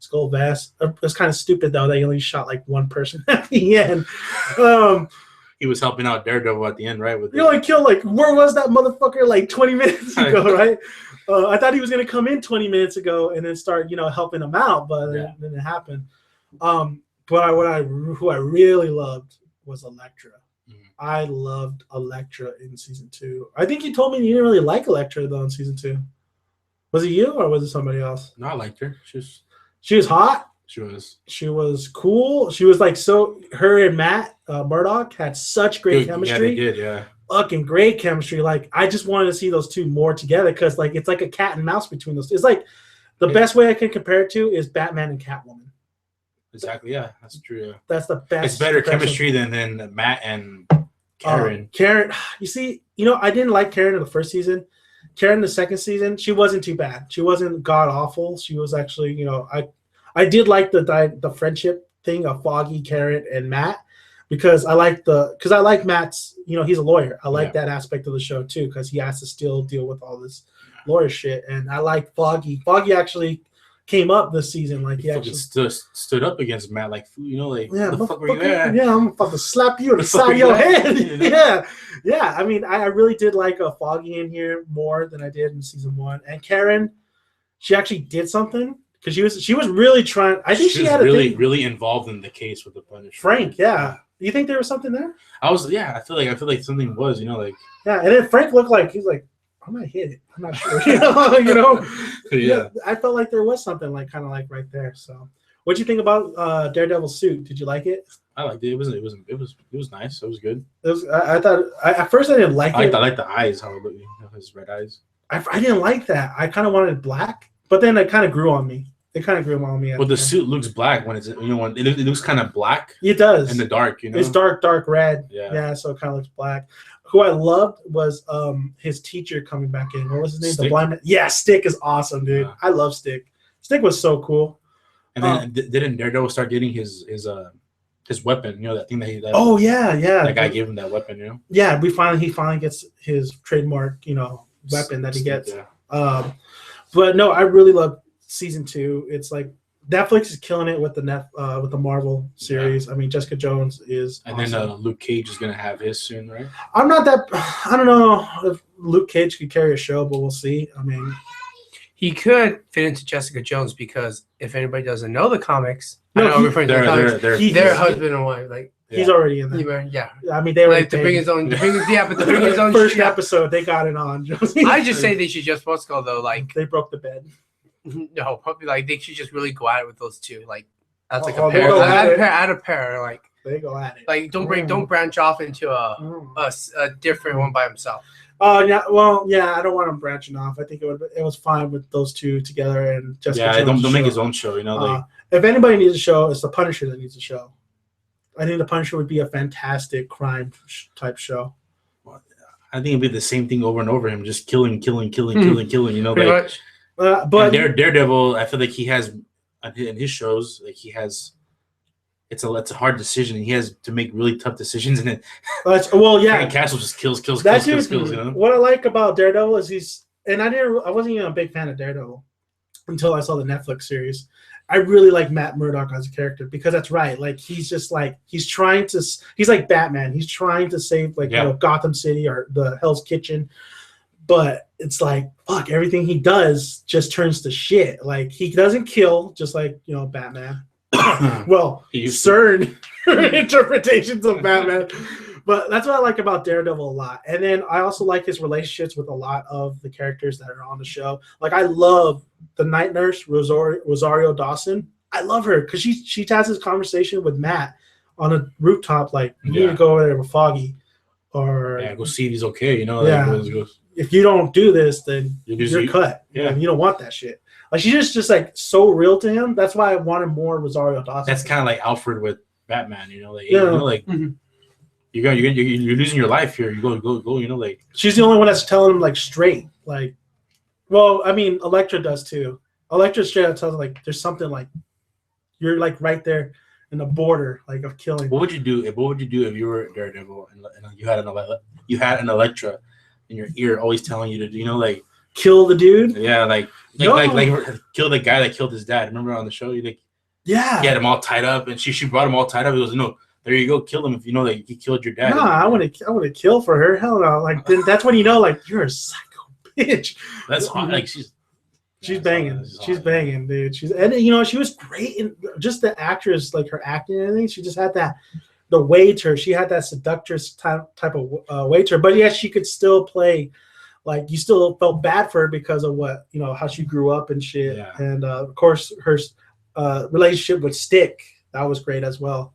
S1: skull vest. It's kind of stupid though that he only shot like one person at the end.
S3: He was helping out Daredevil at the end, right?
S1: You only killed where was that motherfucker like 20 minutes ago, right? I thought he was gonna come in 20 minutes ago and then start, helping him out, but then it happened. But who I really loved was Elektra. Mm-hmm. I loved Elektra in season 2. I think you told me you didn't really like Elektra though in season 2. Was it you or was it somebody else?
S3: No, I liked her.
S1: She was hot. She was cool. She was her and Matt Murdock had such great chemistry.
S3: Yeah, they did, yeah.
S1: Fucking great chemistry. Like, I just wanted to see those two more together because, it's like a cat and mouse between those. It's like the best way I can compare it to is Batman and Catwoman.
S3: Exactly, yeah. That's true, yeah.
S1: That's the best.
S3: It's better chemistry than Matt and Karen.
S1: Karen, you see, I didn't like Karen in the first season. Karen in the second season, she wasn't too bad. She wasn't god-awful. She was actually, I did like the friendship thing of Foggy, Karen, and Matt because I like Matt's, he's a lawyer. I like that aspect of the show too because he has to still deal with all this lawyer shit. And I like Foggy. Foggy actually came up this season. Like he actually
S3: stood up against Matt. Like, the fuck were you at?
S1: Yeah, I'm gonna fucking slap you on the side of your head. Yeah. I mean, I really did like a Foggy in here more than I did in season 1. And Karen, she actually did something. Because she was really trying. I think she had
S3: really involved in the case with the Punisher.
S1: Frank, yeah. You think there was something there?
S3: I feel like something was,
S1: Yeah, and then Frank looked like he's like, I might hit it. I'm not sure. Yeah. I felt like there was something kind of right there. So, what do you think about Daredevil's suit? Did you like it?
S3: I liked it. It was nice. It was good.
S1: I thought at first I didn't like it.
S3: I liked the eyes. How his red eyes.
S1: I didn't like that. I kind of wanted black. But then it kind of grew on me.
S3: Well, the suit looks black when it's when it looks kind of black.
S1: It does
S3: in the dark.
S1: It's dark red.
S3: Yeah.
S1: So it kind of looks black. Who I loved was his teacher coming back in. What was his name?
S3: Stick?
S1: The blind man. Yeah, Stick is awesome, dude. Yeah. I love Stick. Stick was so cool.
S3: And then didn't Daredevil start getting his weapon? That thing that.
S1: Oh yeah.
S3: That guy gave him that weapon.
S1: Yeah, he finally gets his trademark weapon that he gets.
S3: Yeah.
S1: But no, I really love season 2. It's like Netflix is killing it with the Marvel series. Yeah. I mean, Jessica Jones is.
S3: And awesome. Then Luke Cage is gonna have his soon, right?
S1: I don't know if Luke Cage could carry a show, but we'll see. I mean,
S2: he could fit into Jessica Jones because if anybody doesn't know the comics,
S1: they're
S2: husband and wife. Like
S1: He's already in there.
S2: Yeah.
S1: I mean, they were
S2: Like to bring his own. But to bring his own.
S1: First episode, they got it on. Josie.
S2: I just say they should just what's called though. Like
S1: they broke the bed.
S2: no, probably like they should just really go at it with those two. Like that's like
S1: Oh,
S2: a pair.
S1: they'll go at it.
S2: Add a pair. Like
S1: They go at it.
S2: Like don't branch off into a different one by himself.
S1: Yeah. Well, yeah. I don't want him branching off. I think it was fine with those two together and just
S3: don't make his own show. You know, like
S1: if anybody needs a show, it's the Punisher that needs a show. I think the Punisher would be a fantastic crime type show.
S3: I think it'd be the same thing over and over. Him just killing. You know,
S2: Pretty
S3: like
S2: much.
S1: But
S3: Daredevil, I feel like he has in his shows, like he has. It's a hard decision. And he has to make really tough decisions, and it.
S1: Well, yeah.
S3: Frank Castle just kills. You know?
S1: What I like about Daredevil is I wasn't even a big fan of Daredevil until I saw the Netflix series. I really like Matt Murdock as a character because that's right. Like he's just like he's like Batman. He's trying to save you know, Gotham City or the Hell's Kitchen, but it's like fuck, everything he does just turns to shit. Like he doesn't kill, just like you know Batman. Well, certain interpretations of Batman. But that's what I like about Daredevil a lot. And then I also like his relationships with a lot of the characters that are on the show. Like I love the night nurse, Rosario Dawson. I love her because she has this conversation with Matt on a rooftop, like, you need to go over there with Foggy. Or
S3: go see if he's okay, you know?
S1: If you don't do this, then you're cut. Yeah. And you don't want that shit. Like she's just like so real to him. That's why I wanted more Rosario Dawson.
S3: That's kind of like Alfred with Batman, you know? Like, you know, like you're losing your life here. You go, you know, like
S1: she's the only one that's telling him like straight. Like, well, I mean, Elektra does too. Elektra straight up tells him like there's something like you're like right there in the border like of killing.
S3: What would you do if you were Daredevil and you had an Elektra in your ear always telling you to, you know, like
S1: kill the dude?
S3: Yeah, like kill the guy that killed his dad. Remember on the show, he had him all tied up, and she brought him all tied up. He goes, no, there you go, kill him if you know that he killed your dad.
S1: Nah, I want to kill for her. Hell no! Like then that's when you know, like you're a psycho bitch.
S3: That's hot. Like she's
S1: banging. She's banging, dude. And you know she was great in just the actress, like her acting and everything. She just had the waiter. She had that seductress type of waiter, but yeah, she could still play. Like you still felt bad for her because of what you know how she grew up and shit, and of course her relationship with Stick, that was great as well.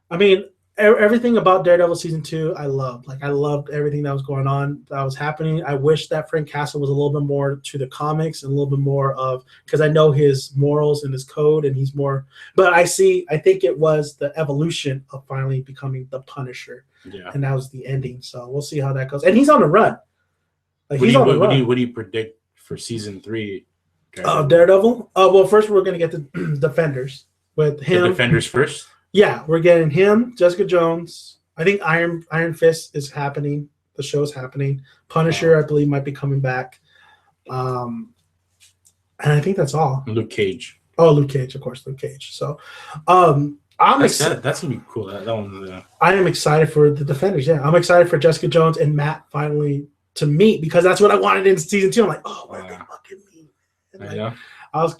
S1: I mean, everything about Daredevil season 2, I loved. Like I loved everything that was going on, that was happening. I wish that Frank Castle was a little bit more to the comics and a little bit more of because I know his morals and his code, and he's more. But I think it was the evolution of finally becoming the Punisher, and that was the ending. So we'll see how that goes. And he's on the run. Like
S3: what do you predict for season 3?
S1: Daredevil? Well, first we're gonna get the Defenders with him.
S3: The Defenders first.
S1: Yeah, we're getting him, Jessica Jones. I think Iron Fist is happening. The show's happening. Punisher, I believe, might be coming back. And I think that's all.
S3: Luke Cage.
S1: Oh, Luke Cage, of course, Luke Cage. So, that's
S3: gonna be cool. That one.
S1: I am excited for the Defenders. Yeah, I'm excited for Jessica Jones and Matt finally to meet because that's what I wanted in season 2. I'm like, oh, where they fucking meet? And
S3: I know.
S1: I was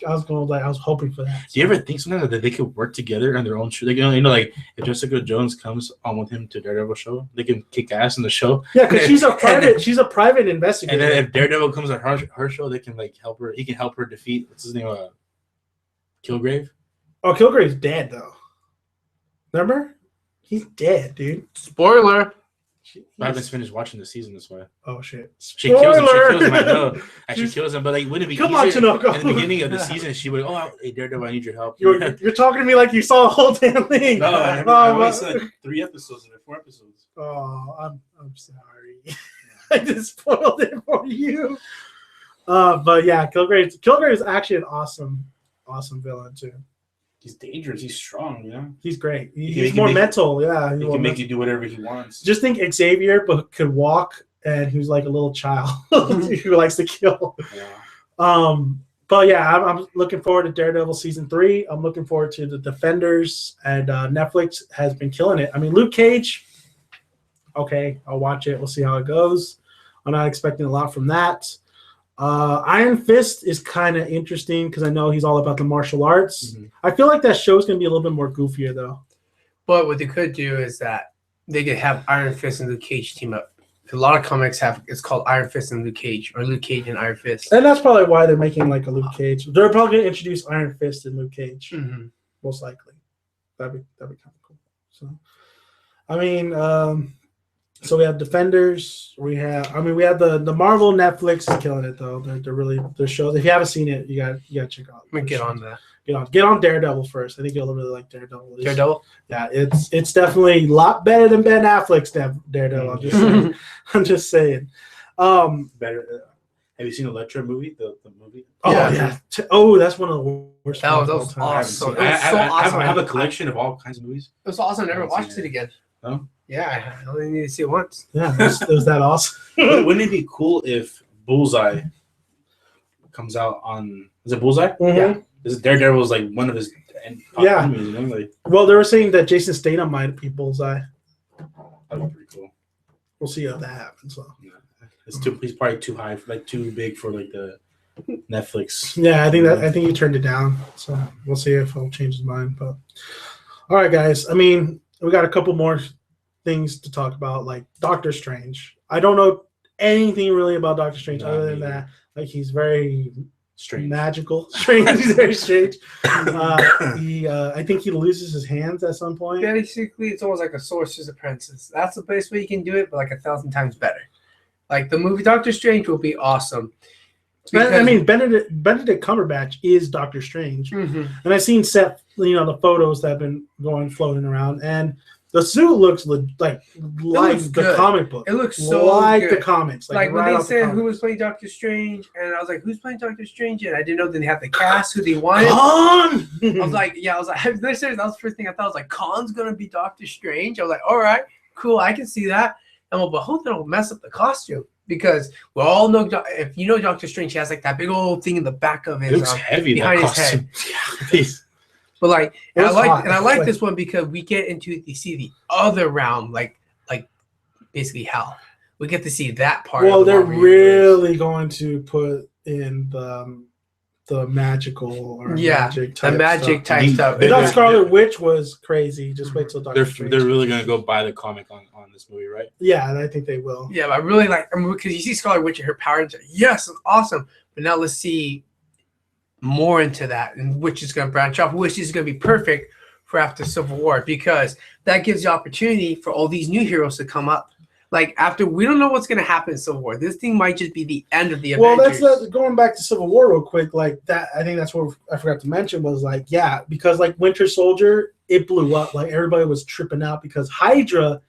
S1: hoping for that.
S3: Do you ever think sometimes that they could work together on their own show? They can, you know, like if Jessica Jones comes on with him to Daredevil show, they can kick ass in the show.
S1: Yeah, because she's a private investigator.
S3: And then if Daredevil comes on her show, they can like help her. He can help her defeat what's his name, Kilgrave.
S1: Oh, Kilgrave's dead though. Remember? He's dead, dude.
S2: Spoiler.
S3: I haven't finished watching the season this way.
S1: Oh shit!
S3: She kills him. I know. She kills him, but like, wouldn't it be
S1: come
S3: easier?
S1: on, Tinoco.
S3: In the beginning of the season, she would, hey Daredevil, I need your help.
S1: You're talking to me like you saw the whole damn thing.
S3: No, I only said 3 episodes or 4 episodes.
S1: Oh, I'm sorry. I just spoiled it for you. But yeah, Kilgrave is actually an awesome villain too.
S3: He's dangerous. He's strong. You know.
S1: He's great. He's more mental. Yeah.
S3: He can make you do whatever he wants.
S1: Just think Xavier, but could walk, and he was like a little child who likes to kill. Yeah. But yeah, I'm looking forward to Daredevil season 3. I'm looking forward to the Defenders, and Netflix has been killing it. I mean, Luke Cage. Okay, I'll watch it. We'll see how it goes. I'm not expecting a lot from that. Iron Fist is kind of interesting because I know he's all about the martial arts. Mm-hmm. I feel like that show is going to be a little bit more goofier, though.
S2: But what they could do is that they could have Iron Fist and Luke Cage team up. A lot of comics have it's called Iron Fist and Luke Cage, or Luke Cage and Iron Fist.
S1: And that's probably why they're making like a Luke Cage. They're probably going to introduce Iron Fist and Luke Cage, most likely. That'd be kind of cool. So, I mean, so we have Defenders. We have the Marvel Netflix is killing it though. They're shows. If you haven't seen it, you got to check out.
S2: I'm gonna get on that.
S1: Get on Daredevil first. I think you'll really like Daredevil.
S2: Daredevil?
S1: Yeah, it's definitely a lot better than Ben Affleck's Daredevil. I'm just saying.
S3: Better. Have you seen Elektra movie? The movie?
S1: Oh yeah. Oh, that's one of the worst.
S2: That was awesome.
S3: I have a collection of all kinds of movies.
S2: It was awesome. I never watched it again.
S3: Oh?
S2: Yeah, I only need to see it once.
S1: Yeah, it was that awesome.
S3: Wouldn't it be cool if Bullseye comes out on? Is it Bullseye?
S1: Mm-hmm.
S2: Yeah.
S3: This Daredevil was like one of his enemies, you know? Like,
S1: well, they were saying that Jason Statham might be Bullseye.
S3: that'd be pretty cool.
S1: We'll see how that happens. So.
S3: Yeah. He's probably too high, like too big for like the Netflix.
S1: Yeah, I think he turned it down. So we'll see if he'll change his mind. But all right, guys. I mean, we got a couple more things to talk about, like Doctor Strange. I don't know anything really about Doctor Strange other than that. Like he's very
S3: strange,
S1: magical. Strange. He's very strange. I think he loses his hands at some point.
S2: Basically, it's almost like a Sorcerer's Apprentice. That's the place where you can do it, but like 1,000 times better. Like the movie Doctor Strange will be awesome.
S1: I mean, Benedict Cumberbatch is Doctor Strange, and I've seen the photos that have been floating around, and the suit looks like the comic book.
S2: It looks so
S1: like
S2: good.
S1: The comics.
S2: Like when they said who was playing Doctor Strange, and I was like, who's playing Doctor Strange? And I didn't know they had the cast who they wanted.
S1: Khan!
S2: I was like, that was the first thing I thought. I was like, Khan's gonna be Doctor Strange. I was like, all right, cool, I can see that. But hope they don't mess up the costume, because we all know if you know Doctor Strange, he has like that big old thing in the back of his.
S3: It looks heavy
S2: behind
S3: his
S2: head.
S3: Yeah,
S2: but like, I like
S1: like
S2: this one because we get into the other realm, like basically hell. We get to see that part.
S1: Well, they're really going to put in the magical or magic type stuff. I thought Scarlet Witch was crazy. Just wait till Doctor Strange.
S3: They're really gonna go buy the comic on this movie, right?
S1: Yeah, I think they will.
S2: Yeah, but I really because you see Scarlet Witch and her power. Yes, it's awesome. But now let's see more into that, and which is gonna branch off, which is gonna be perfect for after Civil War, because that gives the opportunity for all these new heroes to come up. Like after, we don't know what's going to happen in Civil War. This thing might just be the end of the Avengers.
S1: Well, that's going back to Civil War real quick. Like that, I think that's what I forgot to mention was like, yeah, because like Winter Soldier, it blew up. Like everybody was tripping out because Hydra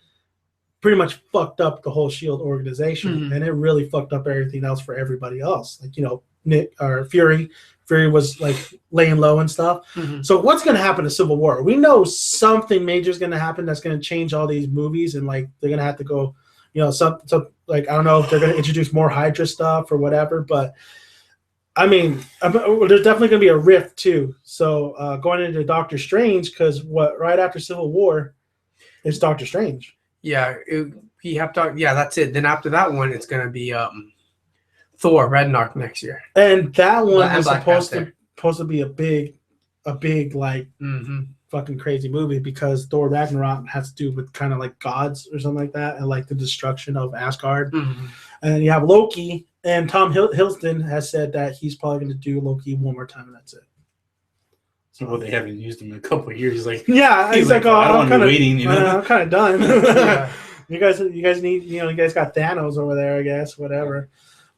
S1: pretty much fucked up the whole Shield organization, and it really fucked up everything else for everybody else. Like Nick or Fury was like laying low and stuff. So what's going to happen to Civil War? We know something major is going to happen that's going to change all these movies, and like they're going to have to go. Some like I don't know if they're going to introduce more Hydra stuff or whatever, but I mean, there's definitely going to be a rift too. So going into Doctor Strange, because right after Civil War is Doctor Strange.
S2: Yeah, that's it. Then after that one, it's going to be Thor Ragnarok next year,
S1: and that one is supposed to be a big like fucking crazy movie, because Thor Ragnarok has to do with kind of like gods or something like that, and like the destruction of Asgard. And then you have Loki, and Tom Hiddleston has said that he's probably going to do Loki one more time, and that's it.
S3: So they haven't used him in a couple of years. He's like,
S1: he's like, oh, I'm kind of waiting. I'm kind of done.
S2: Yeah.
S1: You guys need, you guys got Thanos over there, I guess, whatever.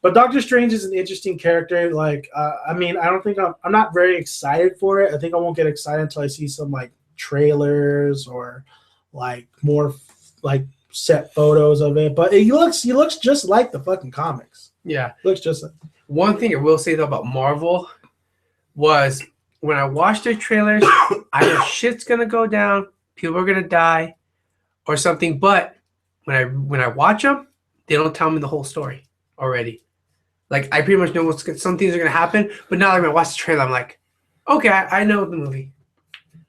S1: But Doctor Strange is an interesting character. Like, I mean, I don't think I'm not very excited for it. I think I won't get excited until I see some like trailers or like more like set photos of it. But he looks just like the fucking comics.
S2: Yeah,
S1: looks just like.
S2: One thing I will say though about Marvel was when I watched their trailers, I know shit's gonna go down, people are gonna die, or something. But when I watch them, they don't tell me the whole story already. Like, I pretty much know some things are going to happen, but now that I'm going to watch the trailer, I'm like, okay, I know the movie.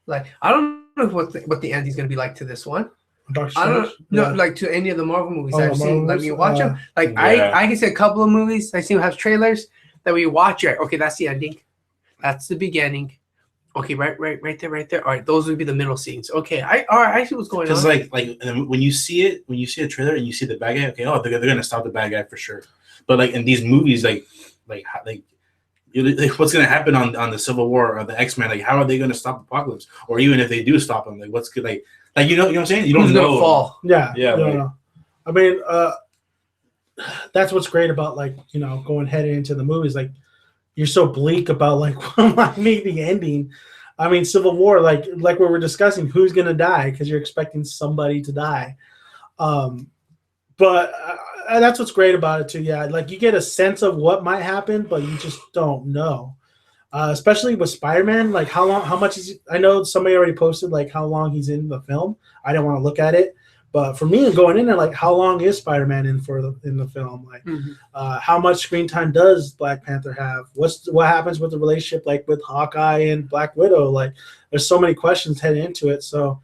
S2: Like, I don't know what the ending's going to be like to this one. I don't know, like to any of the Marvel movies I've seen. Like, when you watch them, like, I can say a couple of movies I see have trailers that we watch, okay, that's the ending. That's the beginning. Okay, right there. All right, those would be the middle scenes. Okay, I see what's going on.
S3: Because like when you see a trailer and you see the bad guy, okay, oh, they're gonna stop the bad guy for sure. But like in these movies, like what's gonna happen on the Civil War or the X-Men? Like, how are they gonna stop Apocalypse? Or even if they do stop him, like what's good? Like you know what I'm saying? You don't
S2: Who's
S3: know.
S2: gonna fall?
S1: Yeah,
S3: Yeah.
S1: No. I mean, that's what's great about like going heading into the movies. Like you're so bleak about like what might be the ending. I mean, Civil War, like what we're discussing, who's gonna die because you're expecting somebody to die. But that's what's great about it too. Yeah, like you get a sense of what might happen, but you just don't know. Especially with Spider-Man, like how much is? I know somebody already posted like how long he's in the film. I didn't want to look at it, but for me, going in there, like how long is Spider-Man in the film? Like, how much screen time does Black Panther have? What happens with the relationship like with Hawkeye and Black Widow? Like, there's so many questions heading into it. So.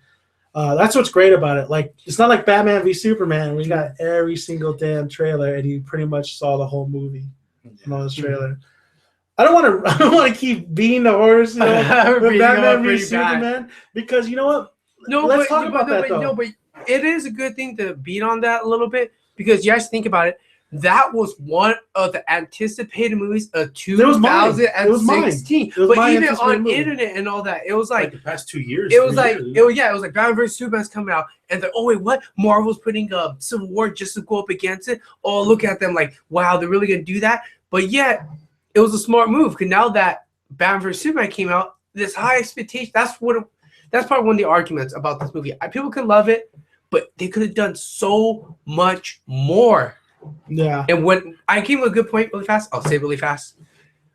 S1: That's what's great about it. Like, it's not like Batman v Superman. We got every single damn trailer, and you pretty much saw the whole movie in all this trailer. I don't want to keep beating the horse, with Batman v Superman, because you know what? Let's talk about that though.
S2: No, but it is a good thing to beat on that a little bit because you guys think about it. That was one of the anticipated movies of 2016. But even on internet and all that, it was like
S3: the past 2 years.
S2: It was like Batman vs Superman's coming out, and they're wait, what? Marvel's putting Civil War just to go up against it. Oh, look at them, like wow, they're really gonna do that. But yet, it was a smart move because now that Batman vs Superman came out, this high expectation. That's probably one of the arguments about this movie. People can love it, but they could have done so much more.
S1: Yeah.
S2: And when I came with a good point really fast, I'll say it really fast.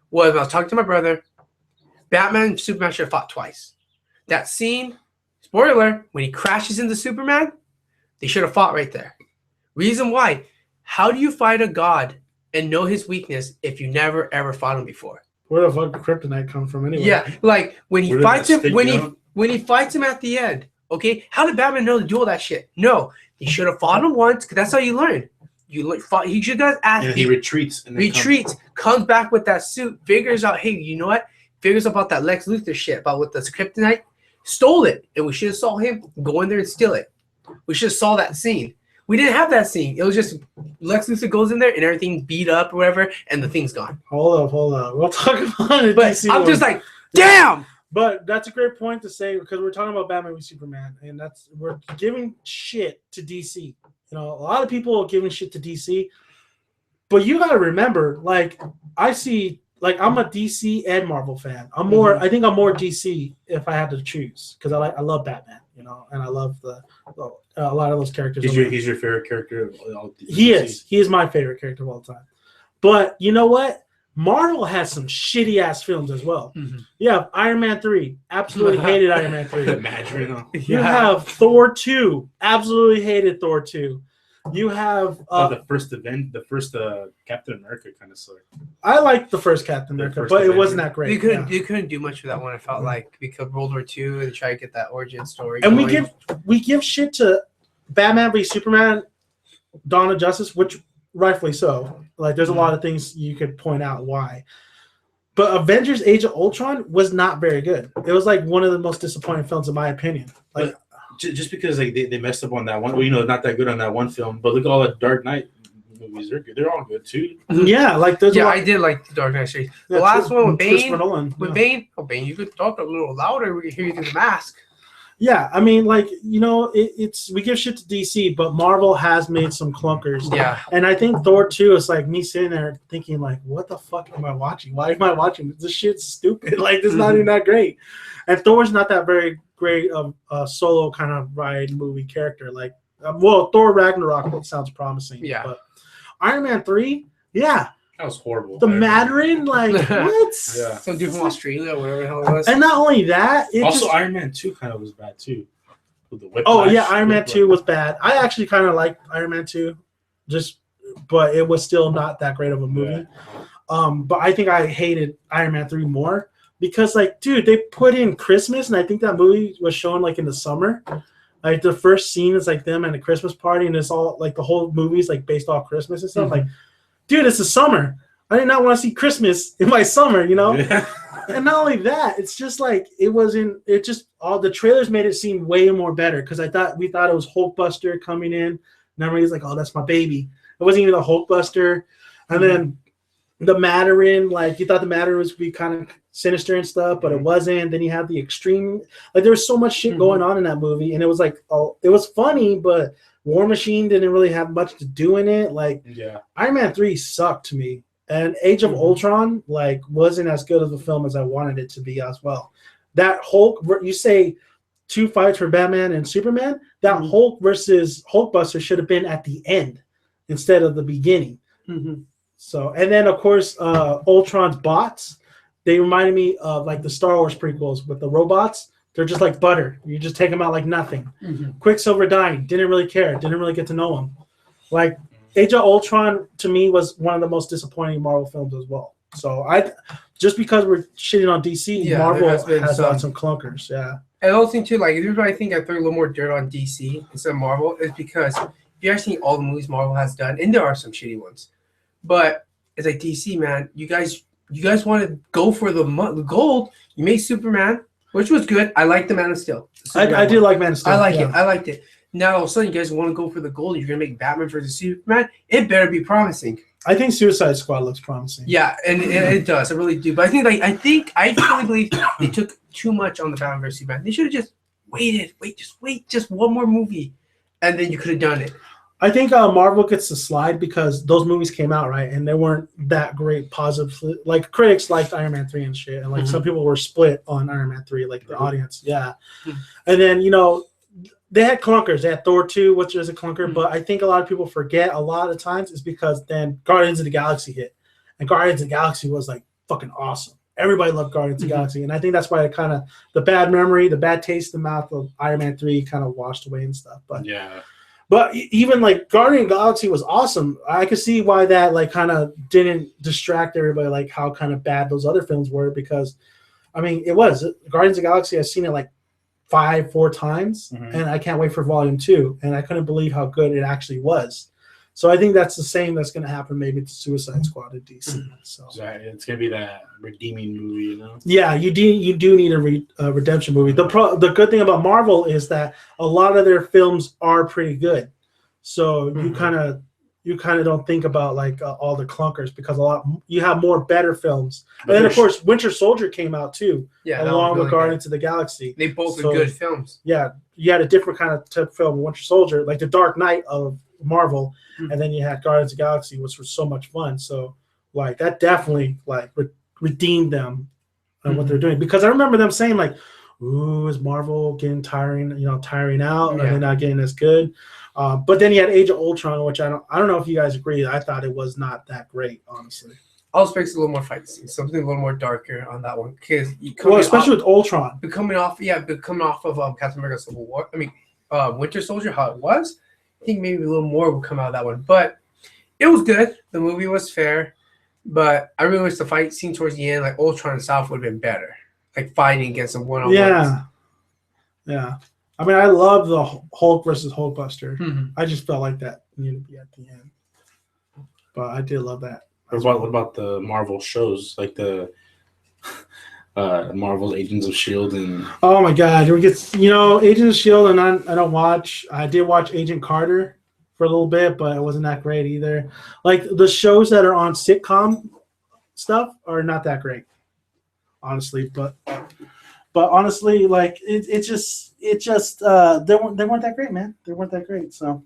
S2: Was I was talking to my brother, Batman and Superman should have fought twice. That scene, spoiler, when he crashes into Superman, they should have fought right there. Reason why? How do you fight a god and know his weakness if you never ever fought him before?
S1: Where the fuck did kryptonite come from anyway?
S2: Yeah, like when he fights him, when he fights him at the end, okay? How did Batman know to do all that shit? No, he should have fought him once because that's how you learn. He should have asked.
S3: And he retreats.
S2: Comes back with that suit, figures out, hey, you know what? Figures about that Lex Luthor shit about with the kryptonite, stole it, and we should have saw him go in there and steal it. We should have saw that scene. We didn't have that scene. It was just Lex Luthor goes in there and everything beat up or whatever, and the thing's gone.
S1: Hold up. We'll talk about it.
S2: But I'm just like, damn.
S1: But that's a great point to say because we're talking about Batman v Superman, and we're giving shit to DC. A lot of people are giving shit to DC, but you got to remember, like, I'm a DC and Marvel fan. I think I'm more DC if I had to choose because I love Batman, and I love a lot of those characters.
S3: He's your favorite character of all DC.
S1: He is my favorite character of all time. But you know what? Marvel has some shitty ass films as well. Yeah, Iron Man 3. Absolutely hated Iron Man 3.
S3: Imagine.
S1: You have Thor 2. Absolutely hated Thor 2. You have
S3: the first Captain America kind of sucked.
S1: I liked the first Captain America, but it wasn't that great.
S2: They couldn't do much for that one. I felt like because World War II and try to get that origin story.
S1: And we give shit to Batman v Superman, Dawn of Justice, which rightfully so. Like, there's a lot of things you could point out why. But Avengers: Age of Ultron was not very good. It was like one of the most disappointing films in my opinion. Like,
S3: just because like they messed up on that one, not that good on that one film. But look at all the Dark Knight movies; they're all good too.
S1: Yeah, like there's.
S2: Yeah, I did like the Dark Knight series. The last one with Bane. Bane, you could talk a little louder. We could hear you through the mask.
S1: Yeah, I mean, like, it's we give shit to DC, but Marvel has made some clunkers.
S2: Yeah.
S1: And I think Thor 2 is like me sitting there thinking, like, what the fuck am I watching? Why am I watching this? This shit's stupid. Like, this is not even that great. And Thor's not that very great solo kind of ride movie character. Like, Thor Ragnarok sounds promising.
S2: Yeah.
S1: But Iron Man 3, yeah.
S3: That was horrible.
S1: The Mandarin, like, what?
S3: Yeah.
S2: Some dude from Australia, whatever the hell it was.
S1: And not only that,
S3: Iron Man 2 kind of was bad too. With the
S1: Iron Man 2 was bad. I actually kind of liked Iron Man 2, but it was still not that great of a movie. Yeah. But I think I hated Iron Man 3 more because, like, dude, they put in Christmas, and I think that movie was shown like in the summer. Like, the first scene is like them at a Christmas party, and it's all like the whole movie's like based off Christmas and stuff. Like, dude, it's the summer. I did not want to see Christmas in my summer, you know?
S3: Yeah.
S1: And not only that, it's just like all the trailers made it seem way more better because we thought it was Hulkbuster coming in. And everybody's like, oh, that's my baby. It wasn't even a Hulkbuster. And then the Mandarin, like you thought the Mandarin was be kind of sinister and stuff, but it wasn't. Then you had the extreme, like there was so much shit going on in that movie, and it was like, oh, it was funny, but War Machine didn't really have much to do in it. Like, Iron Man 3 sucked to me, and Age of Ultron like wasn't as good of a film as I wanted it to be as well. That Hulk, you say 2 fights for Batman and Superman, that Hulk versus Hulkbuster should have been at the end instead of the beginning. So, and then of course, Ultron's bots, they reminded me of like the Star Wars prequels with the robots. They're just like butter. You just take them out like nothing. Quicksilver died. Didn't really care. Didn't really get to know him. Like Age of Ultron to me was one of the most disappointing Marvel films as well. So just because we're shitting on DC, Marvel has some clunkers. Yeah.
S2: And the other thing too, like the reason I think I throw a little more dirt on DC instead of Marvel is because if you're actually all the movies Marvel has done, and there are some shitty ones, but it's like DC, man, you guys want to go for the gold. You made Superman, which was good. I like the Man of Steel.
S1: I do like Man of Steel.
S2: I liked it. Now all of a sudden, you guys want to go for the gold. You're gonna make Batman versus Superman. It better be promising.
S1: I think Suicide Squad looks promising.
S2: Yeah, and it does. I really do. But I fully believe they took too much on the Batman versus Superman. They should have just waited. Just one more movie, and then you could have done it.
S1: I think Marvel gets the slide because those movies came out, right? And they weren't that great positively. Like, critics liked Iron Man 3 and shit. And, like, some people were split on Iron Man 3, like, the audience. Yeah. And then, you know, they had clunkers. They had Thor 2, which is a clunker. But I think a lot of people forget a lot of times is because then Guardians of the Galaxy hit. And Guardians of the Galaxy was, like, fucking awesome. Everybody loved Guardians of the Galaxy. And I think that's why it kind of, the bad memory, the bad taste in the mouth of Iron Man 3 kind of washed away and stuff. But yeah. But even like Guardian of the Galaxy was awesome. I could see why that like kind of didn't distract everybody, like how kind of bad those other films were. Because, I mean, it was Guardians of the Galaxy. I've seen it like 4 times, and I can't wait for Volume 2. And I couldn't believe how good it actually was. So I think that's the same that's going to happen maybe to Suicide Squad at DC. So
S3: it's going to be that redeeming movie, you know?
S1: Yeah, you do need a redemption movie. The good thing about Marvel is that a lot of their films are pretty good. So you kind of don't think about like all the clunkers because you have more better films. And then of course Winter Soldier came out too, along with Guardians of the Galaxy.
S2: They both are good films.
S1: Yeah, you had a different kind of type of film, Winter Soldier, like the Dark Knight of Marvel, and then you had Guardians of the Galaxy, which was so much fun. So like that definitely like redeemed them on what they're doing, because I remember them saying like, "Ooh, is Marvel getting tiring out? Are they not getting as good?" But then you had Age of Ultron, which I don't know if you guys agree. I thought it was not that great, honestly.
S2: I was expecting a little more fight scenes, something a little more darker on that one, because
S1: especially with Ultron,
S2: coming off of Captain America: Civil War. I mean, Winter Soldier, how it was. I think maybe a little more would come out of that one, but it was good. The movie was fair, but I really wish the fight scene towards the end, like Ultron and South, would have been better, like fighting against them one-on-one. Yeah.
S1: I mean, I love the Hulk versus Hulkbuster. I just felt like that needed to be at the end, but I did love that.
S3: What about the Marvel shows, like the Marvel's Agents of S.H.I.E.L.D. and
S1: oh my God, Agents of S.H.I.E.L.D. and I don't watch. I did watch Agent Carter for a little bit, but it wasn't that great either. Like the shows that are on sitcom stuff are not that great, honestly. But honestly, like it just they weren't that great, man. They weren't that great. So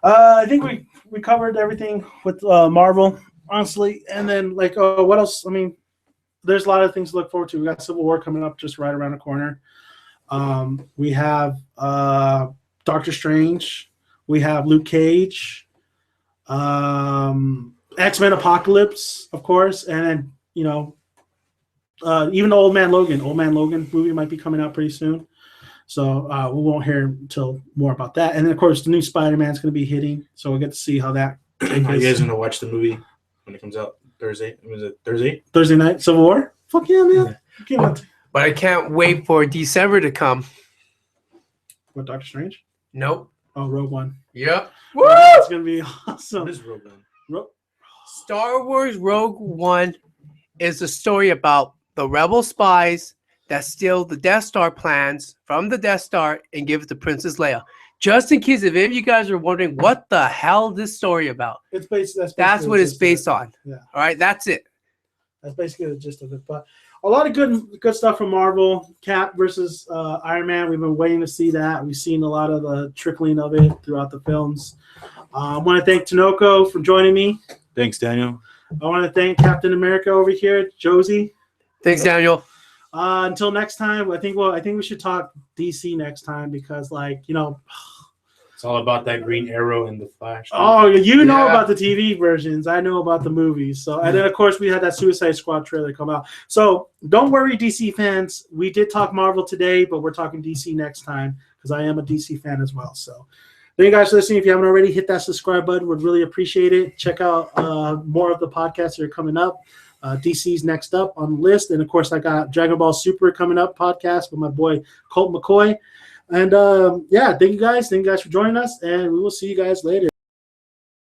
S1: I think we covered everything with Marvel, honestly. And then like what else? I mean, there's a lot of things to look forward to. We got Civil War coming up just right around the corner. We have Doctor Strange. We have Luke Cage. X-Men Apocalypse, of course. And then, even the Old Man Logan movie might be coming out pretty soon. So we won't hear until more about that. And then, of course, the new Spider-Man's going to be hitting. So we'll get to see how that
S3: Are you guys going to watch the movie when it comes out Thursday? Was it Thursday?
S1: Thursday night, Civil War? Fuck yeah, man.
S2: But I can't wait for December to come.
S1: What, Doctor Strange?
S2: Nope.
S1: Oh, Rogue One.
S2: Yep.
S1: Woo! It's going to be awesome.
S3: What is Rogue One?
S2: Star Wars Rogue One is a story about the rebel spies that steal the Death Star plans from the Death Star and give it to Princess Leia. Just in case if any of you guys are wondering what the hell this story about,
S1: It's based.
S2: that's what it's based on.
S1: Yeah.
S2: All right, that's it.
S1: That's basically the gist of it. But a lot of good stuff from Marvel. Cap versus Iron Man. We've been waiting to see that. We've seen a lot of the trickling of it throughout the films. I want to thank Tinoco for joining me.
S3: Thanks, Daniel.
S1: I want to thank Captain America over here, Josie.
S2: Thanks, Daniel.
S1: Until next time, I think we should talk DC next time because, like, you know,
S3: it's all about that Green Arrow and the Flash.
S1: Oh, you know about the TV versions. I know about the movies. So, and then of course we had that Suicide Squad trailer come out. So don't worry, DC fans. We did talk Marvel today, but we're talking DC next time because I am a DC fan as well. So thank you guys for listening. If you haven't already, hit that subscribe button. We'd really appreciate it. Check out more of the podcasts that are coming up. DC's next up on the list. And of course, I got Dragon Ball Super coming up podcast with my boy Colt McCoy. And yeah, thank you guys. Thank you guys for joining us. And we will see you guys later.